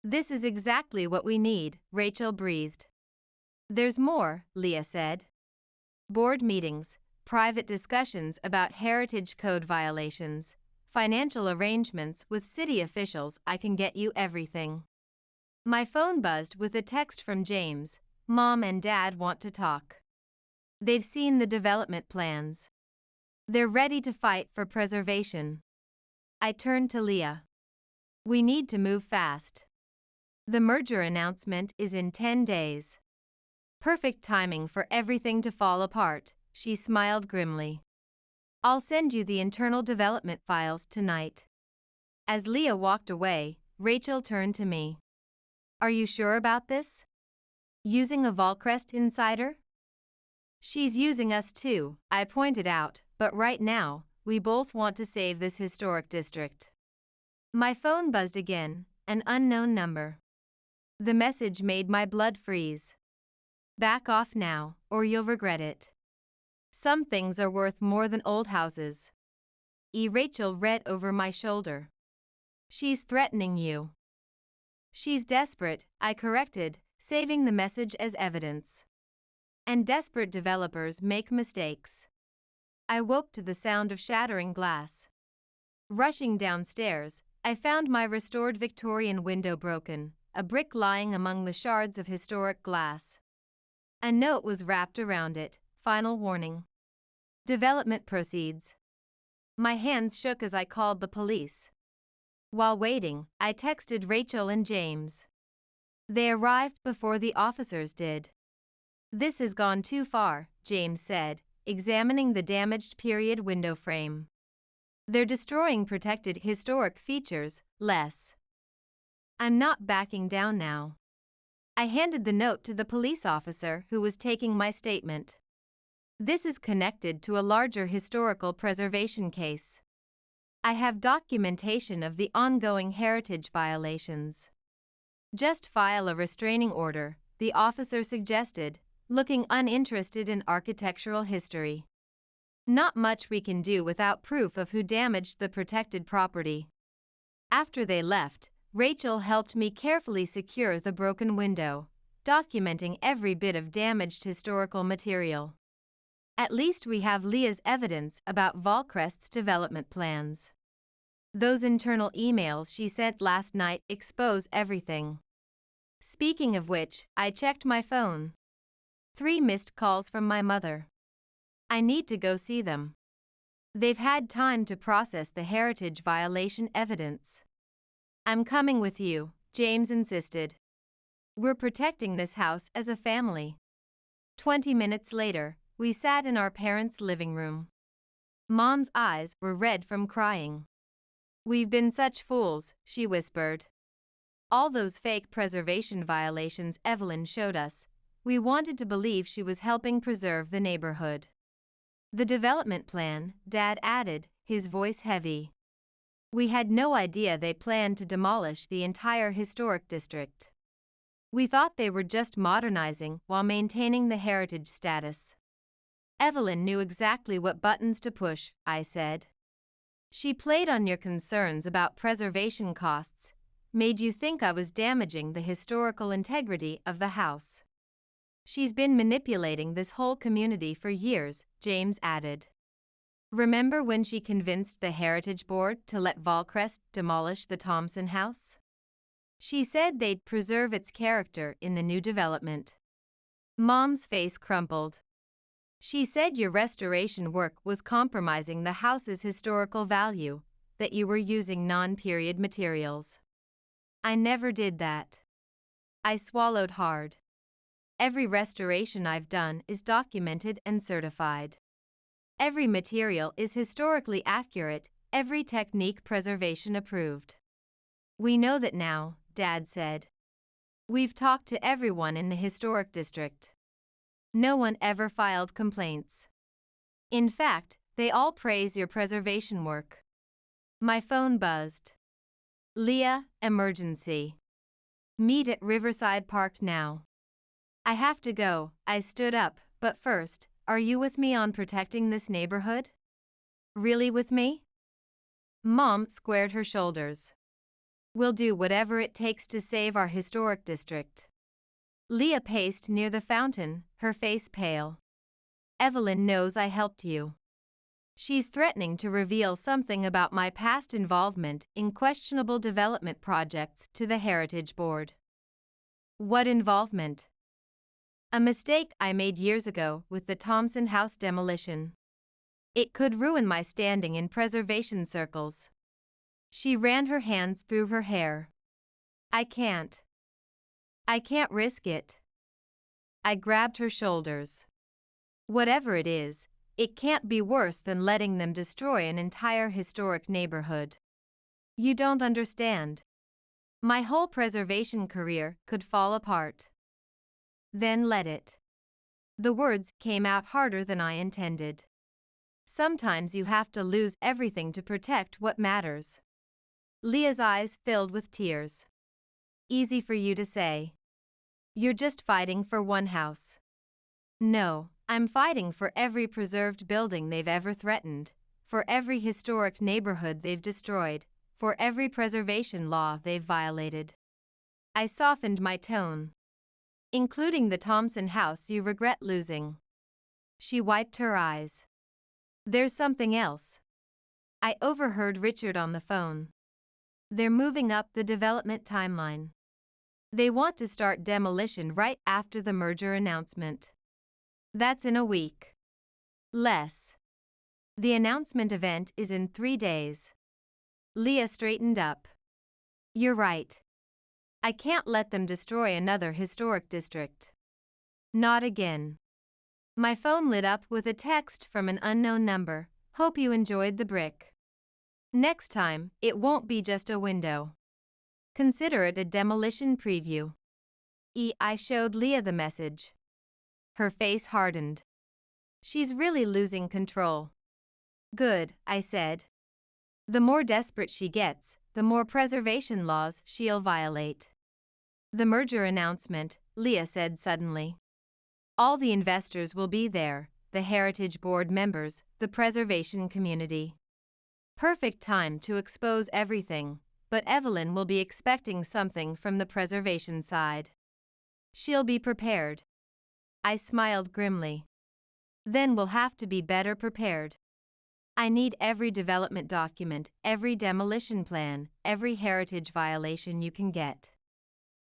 This is exactly what we need, Rachel breathed. There's more, Leah said. Board meetings, private discussions about heritage code violations, financial arrangements with city officials. I can get you everything. My phone buzzed with a text from James. Mom and Dad want to talk. They've seen the development plans. They're ready to fight for preservation. I turned to Leah. We need to move fast. The merger announcement is in 10 days. Perfect timing for everything to fall apart, she smiled grimly. I'll send you the internal development files tonight. As Leah walked away, Rachel turned to me. Are you sure about this? Using a Volcrest insider? She's using us too, I pointed out, but right now, we both want to save this historic district. My phone buzzed again, an unknown number. The message made my blood freeze. Back off now, or you'll regret it. Some things are worth more than old houses. Rachel read over my shoulder. She's threatening you. She's desperate, I corrected, saving the message as evidence. And desperate developers make mistakes. I woke to the sound of shattering glass. Rushing downstairs, I found my restored Victorian window broken, a brick lying among the shards of historic glass. A note was wrapped around it, final warning. Development proceeds. My hands shook as I called the police. While waiting, I texted Rachel and James. They arrived before the officers did. This has gone too far, James said, examining the damaged period window frame. They're destroying protected historic features, Les. I'm not backing down now. I handed the note to the police officer who was taking my statement. This is connected to a larger historical preservation case. I have documentation of the ongoing heritage violations. Just file a restraining order, the officer suggested, looking uninterested in architectural history. Not much we can do without proof of who damaged the protected property. After they left, Rachel helped me carefully secure the broken window, documenting every bit of damaged historical material. At least we have Leah's evidence about Volcrest's development plans. Those internal emails she sent last night expose everything. Speaking of which, I checked my phone. 3 missed calls from my mother. I need to go see them. They've had time to process the heritage violation evidence. I'm coming with you, James insisted. We're protecting this house as a family. 20 minutes later, we sat in our parents' living room. Mom's eyes were red from crying. We've been such fools, she whispered. All those fake preservation violations Evelyn showed us, we wanted to believe she was helping preserve the neighborhood. The development plan, Dad added, his voice heavy. We had no idea they planned to demolish the entire historic district. We thought they were just modernizing while maintaining the heritage status. Evelyn knew exactly what buttons to push, I said. She played on your concerns about preservation costs, made you think I was damaging the historical integrity of the house. She's been manipulating this whole community for years, James added. Remember when she convinced the Heritage Board to let Volcrest demolish the Thompson house? She said they'd preserve its character in the new development. Mom's face crumpled. She said your restoration work was compromising the house's historical value, that you were using non-period materials. I never did that. I swallowed hard. Every restoration I've done is documented and certified. Every material is historically accurate, every technique preservation approved. We know that now, Dad said. We've talked to everyone in the historic district. No one ever filed complaints. In fact, they all praise your preservation work. My phone buzzed. Leah, emergency. Meet at Riverside Park now. I have to go, I stood up, but first, are you with me on protecting this neighborhood? Really with me? Mom squared her shoulders. We'll do whatever it takes to save our historic district. Leah paced near the fountain, her face pale. Evelyn knows I helped you. She's threatening to reveal something about my past involvement in questionable development projects to the Heritage Board. What involvement? A mistake I made years ago with the Thompson house demolition. It could ruin my standing in preservation circles. She ran her hands through her hair. I can't risk it. I grabbed her shoulders. Whatever it is, it can't be worse than letting them destroy an entire historic neighborhood. You don't understand. My whole preservation career could fall apart. Then let it. The words came out harder than I intended. Sometimes you have to lose everything to protect what matters. Leah's eyes filled with tears. Easy for you to say. You're just fighting for one house. No, I'm fighting for every preserved building they've ever threatened, for every historic neighborhood they've destroyed, for every preservation law they've violated. I softened my tone. Including the Thompson house you regret losing. She wiped her eyes. There's something else. I overheard Richard on the phone. They're moving up the development timeline. They want to start demolition right after the merger announcement. That's in a week. Less. The announcement event is in 3 days. Leah straightened up. You're right. I can't let them destroy another historic district. Not again. My phone lit up with a text from an unknown number. Hope you enjoyed the brick. Next time, it won't be just a window. Consider it a demolition preview. I showed Leah the message. Her face hardened. She's really losing control. Good, I said. The more desperate she gets, the more preservation laws she'll violate. The merger announcement, Leah said suddenly. All the investors will be there, the Heritage Board members, the preservation community. Perfect time to expose everything, but Evelyn will be expecting something from the preservation side. She'll be prepared. I smiled grimly. Then we'll have to be better prepared. I need every development document, every demolition plan, every heritage violation you can get.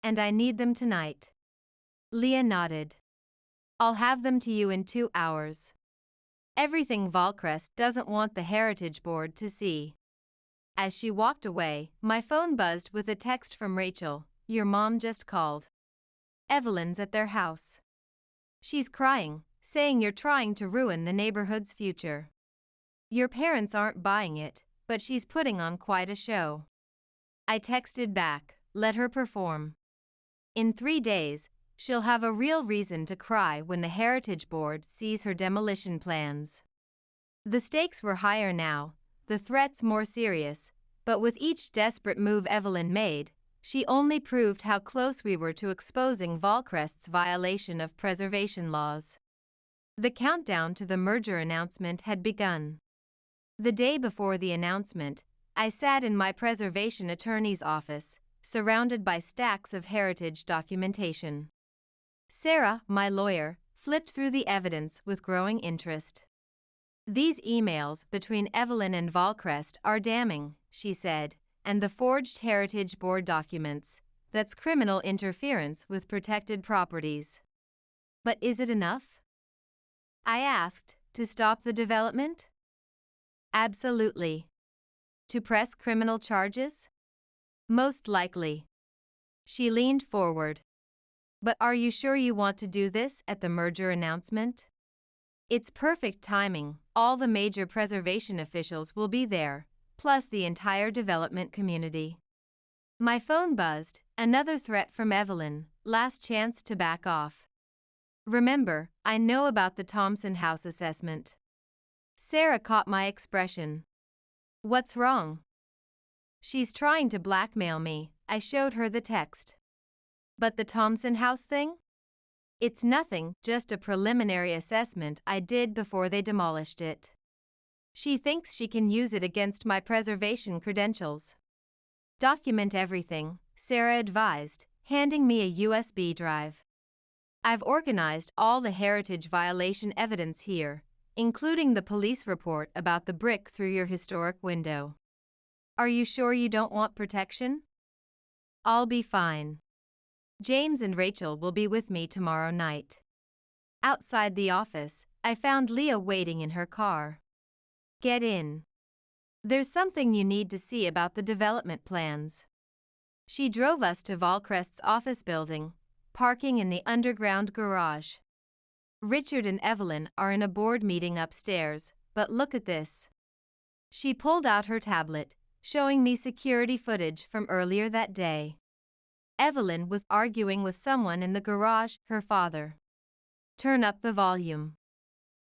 And I need them tonight. Leah nodded. I'll have them to you in 2 hours. Everything Volcrest doesn't want the Heritage Board to see. As she walked away, my phone buzzed with a text from Rachel. Your mom just called. Evelyn's at their house. She's crying, saying you're trying to ruin the neighborhood's future. Your parents aren't buying it, but she's putting on quite a show. I texted back, let her perform. In 3 days, she'll have a real reason to cry when the Heritage Board sees her demolition plans. The stakes were higher now, the threats more serious, But with each desperate move Evelyn made, she only proved how close we were to exposing Volcrest's violation of preservation laws. The countdown to the merger announcement had begun. The day before the announcement, I sat in my preservation attorney's office, surrounded by stacks of heritage documentation. Sarah, my lawyer, flipped through the evidence with growing interest. "These emails between Evelyn and Volcrest are damning," she said, "and the forged Heritage Board documents, that's criminal interference with protected properties." "But is it enough?" I asked, "to stop the development?" "Absolutely." "To press criminal charges?" "Most likely." She leaned forward. "But are you sure you want to do this at the merger announcement?" "It's perfect timing, all the major preservation officials will be there, plus the entire development community." My phone buzzed, another threat from Evelyn, last chance to back off. "Remember, I know about the Thompson House assessment." Sarah caught my expression. "What's wrong?" "She's trying to blackmail me," I showed her the text. "But the Thompson House thing?" "It's nothing, just a preliminary assessment I did before they demolished it." "She thinks she can use it against my preservation credentials." "Document everything," Sarah advised, handing me a USB drive. "I've organized all the heritage violation evidence here, including the police report about the brick through your historic window." "Are you sure you don't want protection?" "I'll be fine. James and Rachel will be with me tomorrow night." Outside the office, I found Leah waiting in her car. "Get in. There's something you need to see about the development plans." She drove us to Volcrest's office building, parking in the underground garage. "Richard and Evelyn are in a board meeting upstairs, but look at this." She pulled out her tablet, showing me security footage from earlier that day. Evelyn was arguing with someone in the garage, her father. "Turn up the volume.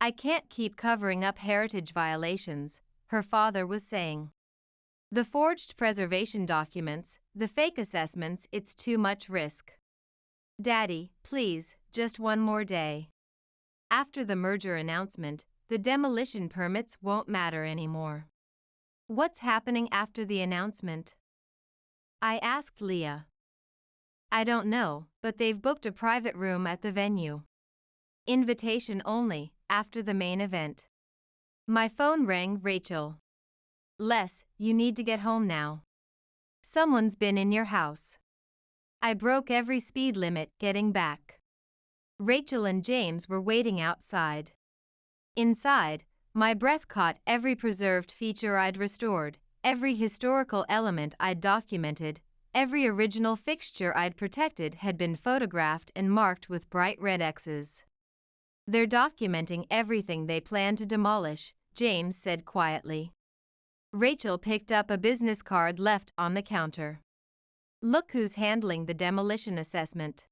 I can't keep covering up heritage violations," her father was saying. "The forged preservation documents, the fake assessments, it's too much risk. Daddy, please, just one more day. After the merger announcement, the demolition permits won't matter anymore." "What's happening after the announcement?" I asked Leah. "I don't know, but they've booked a private room at the venue. Invitation only, after the main event." My phone rang. "Rachel. Les, you need to get home now. Someone's been in your house." I broke every speed limit getting back. Rachel and James were waiting outside. Inside, my breath caught every preserved feature I'd restored, every historical element I'd documented, every original fixture I'd protected had been photographed and marked with bright red X's. "They're documenting everything they plan to demolish," James said quietly. Rachel picked up a business card left on the counter. "Look who's handling the demolition assessment."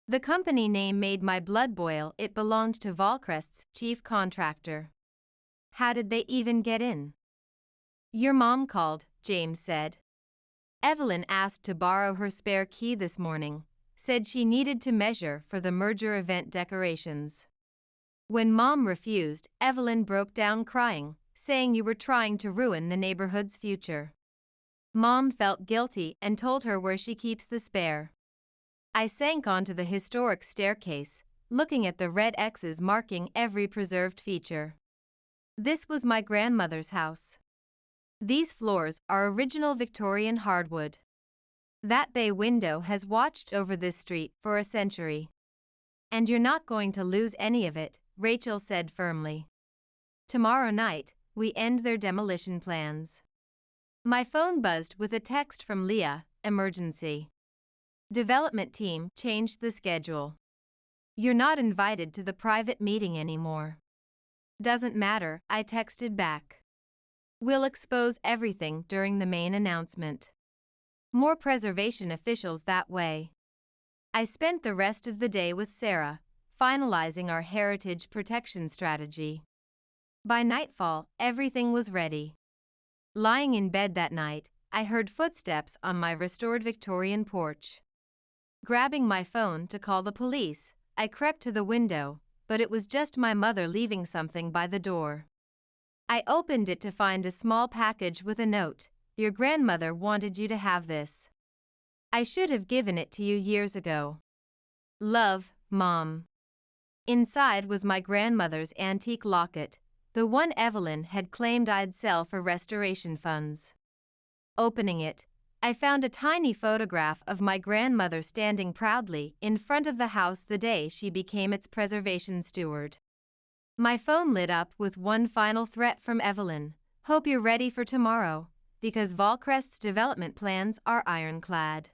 The company name made my blood boil. It belonged to Volcrest's chief contractor. "How did they even get in?" "Your mom called," James said. "Evelyn asked to borrow her spare key this morning, said she needed to measure for the merger event decorations. When Mom refused, Evelyn broke down crying, saying you were trying to ruin the neighborhood's future. Mom felt guilty and told her where she keeps the spare." I sank onto the historic staircase, looking at the red X's marking every preserved feature. This was my grandmother's house. These floors are original Victorian hardwood. That bay window has watched over this street for a century. "And you're not going to lose any of it," Rachel said firmly. "Tomorrow night, we end their demolition plans." My phone buzzed with a text from Leah, "Emergency. Development team changed the schedule. You're not invited to the private meeting anymore." "Doesn't matter," I texted back. "We'll expose everything during the main announcement. More preservation officials that way." I spent the rest of the day with Sarah, finalizing our heritage protection strategy. By nightfall, everything was ready. Lying in bed that night, I heard footsteps on my restored Victorian porch. Grabbing my phone to call the police, I crept to the window, but it was just my mother leaving something by the door. I opened it to find a small package with a note. "Your grandmother wanted you to have this. I should have given it to you years ago. Love, Mom." Inside was my grandmother's antique locket, the one Evelyn had claimed I'd sell for restoration funds. Opening it, I found a tiny photograph of my grandmother standing proudly in front of the house the day she became its preservation steward. My phone lit up with one final threat from Evelyn: "Hope you're ready for tomorrow, because Volcrest's development plans are ironclad."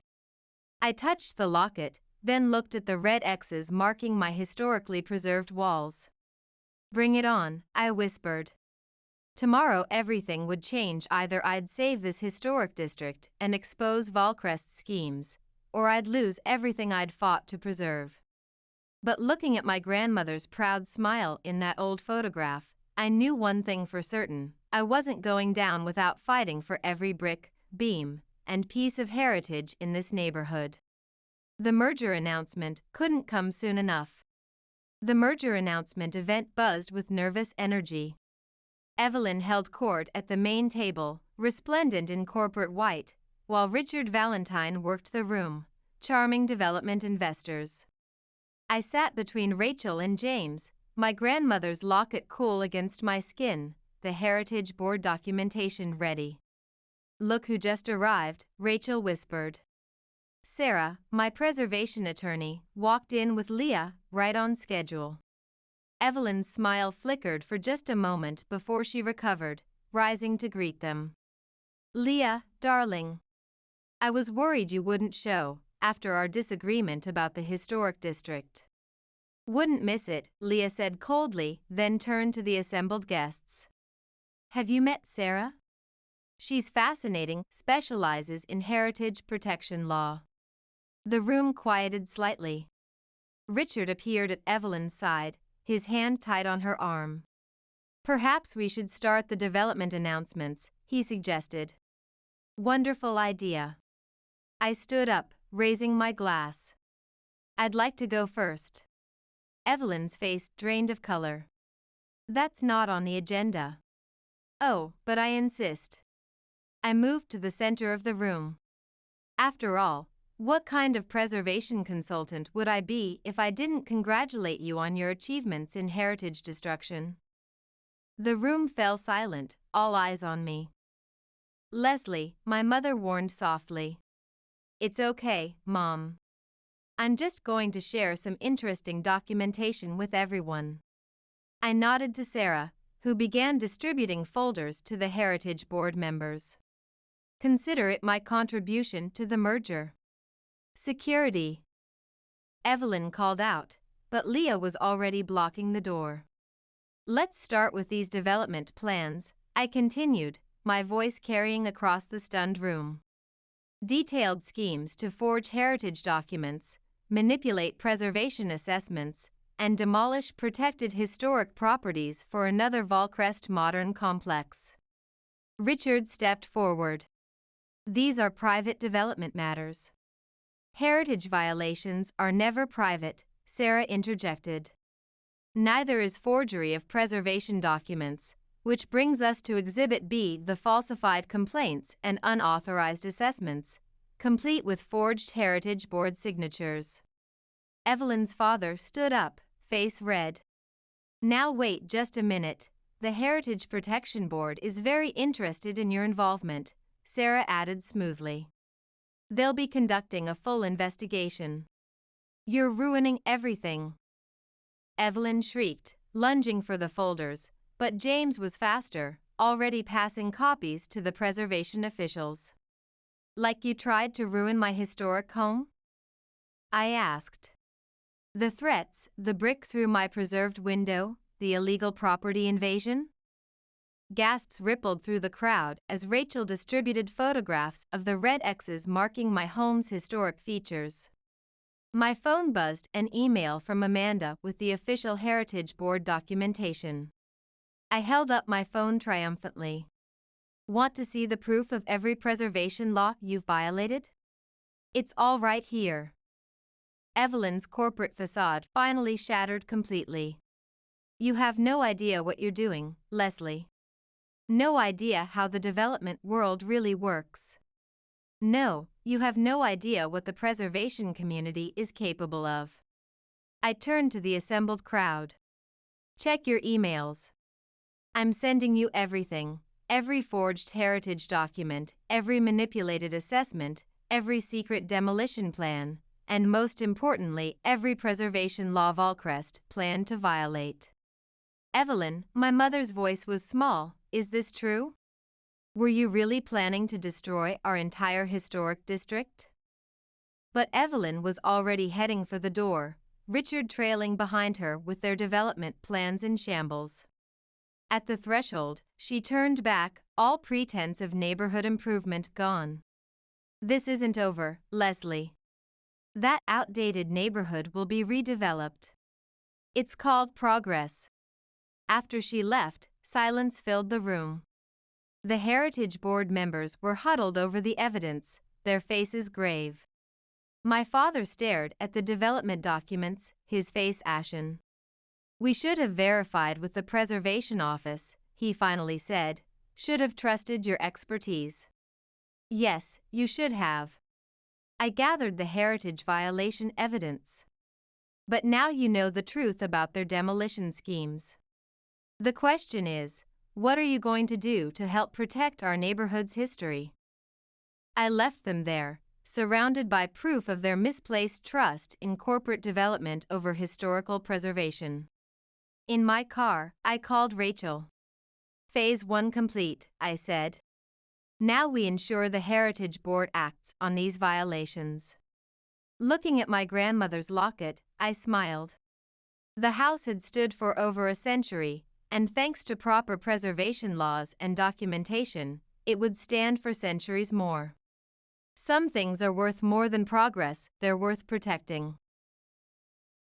I touched the locket, then looked at the red X's marking my historically preserved walls. "Bring it on," I whispered. Tomorrow everything would change. Either I'd save this historic district and expose Volcrest's schemes, or I'd lose everything I'd fought to preserve. But looking at my grandmother's proud smile in that old photograph, I knew one thing for certain: I wasn't going down without fighting for every brick, beam, and piece of heritage in this neighborhood. The merger announcement couldn't come soon enough. The merger announcement event buzzed with nervous energy. Evelyn held court at the main table, resplendent in corporate white, while Richard Valentine worked the room, charming development investors. I sat between Rachel and James, my grandmother's locket cool against my skin, the Heritage Board documentation ready. "Look who just arrived," Rachel whispered. Sarah, my preservation attorney, walked in with Leah, right on schedule. Evelyn's smile flickered for just a moment before she recovered, rising to greet them. "Leah, darling. I was worried you wouldn't show, after our disagreement about the historic district." "Wouldn't miss it," Leah said coldly, then turned to the assembled guests. "Have you met Sarah? She's fascinating, specializes in heritage protection law." The room quieted slightly. Richard appeared at Evelyn's side, his hand tight on her arm. "Perhaps we should start the development announcements," he suggested. "Wonderful idea." I stood up, raising my glass. "I'd like to go first." Evelyn's face drained of color. "That's not on the agenda." "Oh, but I insist." I moved to the center of the room. After all, what kind of preservation consultant would I be if I didn't congratulate you on your achievements in heritage destruction? The room fell silent, all eyes on me. "Leslie," my mother warned softly. "It's okay, Mom. I'm just going to share some interesting documentation with everyone." I nodded to Sarah, who began distributing folders to the Heritage Board members. "Consider it my contribution to the merger." "Security," Evelyn called out, but Leah was already blocking the door. "Let's start with these development plans," I continued, my voice carrying across the stunned room. "Detailed schemes to forge heritage documents, manipulate preservation assessments, and demolish protected historic properties for another Volcrest modern complex." Richard stepped forward. "These are private development matters." "Heritage violations are never private," Sarah interjected. "Neither is forgery of preservation documents, which brings us to Exhibit B, the falsified complaints and unauthorized assessments, complete with forged Heritage Board signatures." Evelyn's father stood up, face red. "Now wait just a minute. The Heritage Protection Board is very interested in your involvement," Sarah added smoothly. "They'll be conducting a full investigation." "You're ruining everything," Evelyn shrieked, lunging for the folders, but James was faster, already passing copies to the preservation officials. "Like you tried to ruin my historic home?" I asked. "The threats, the brick through my preserved window, the illegal property invasion?" Gasps rippled through the crowd as Rachel distributed photographs of the red X's marking my home's historic features. My phone buzzed an email from Amanda with the official Heritage Board documentation. I held up my phone triumphantly. Want to see the proof of every preservation law you've violated? It's all right here. Evelyn's corporate facade finally shattered completely. You have no idea what you're doing, Leslie. No idea how the development world really works. No, you have no idea what the preservation community is capable of. I turned to the assembled crowd. Check your emails. I'm sending you everything. Every forged heritage document, every manipulated assessment, every secret demolition plan, and most importantly, every preservation law Volcrest planned to violate. Evelyn, my mother's voice was small. Is this true? Were you really planning to destroy our entire historic district? But Evelyn was already heading for the door, Richard trailing behind her with their development plans in shambles. At the threshold, she turned back, all pretense of neighborhood improvement gone. This isn't over, Leslie. That outdated neighborhood will be redeveloped. It's called progress. After she left, silence filled the room. The Heritage Board members were huddled over the evidence, their faces grave. My father stared at the development documents, his face ashen. We should have verified with the Preservation Office, he finally said. Should have trusted your expertise. Yes, you should have. I gathered the heritage violation evidence. But now you know the truth about their demolition schemes. The question is, what are you going to do to help protect our neighborhood's history? I left them there, surrounded by proof of their misplaced trust in corporate development over historical preservation. In my car, I called Rachel. Phase 1 complete, I said. Now we ensure the Heritage Board acts on these violations. Looking at my grandmother's locket, I smiled. The house had stood for over a century, and thanks to proper preservation laws and documentation, it would stand for centuries more. Some things are worth more than progress, they're worth protecting.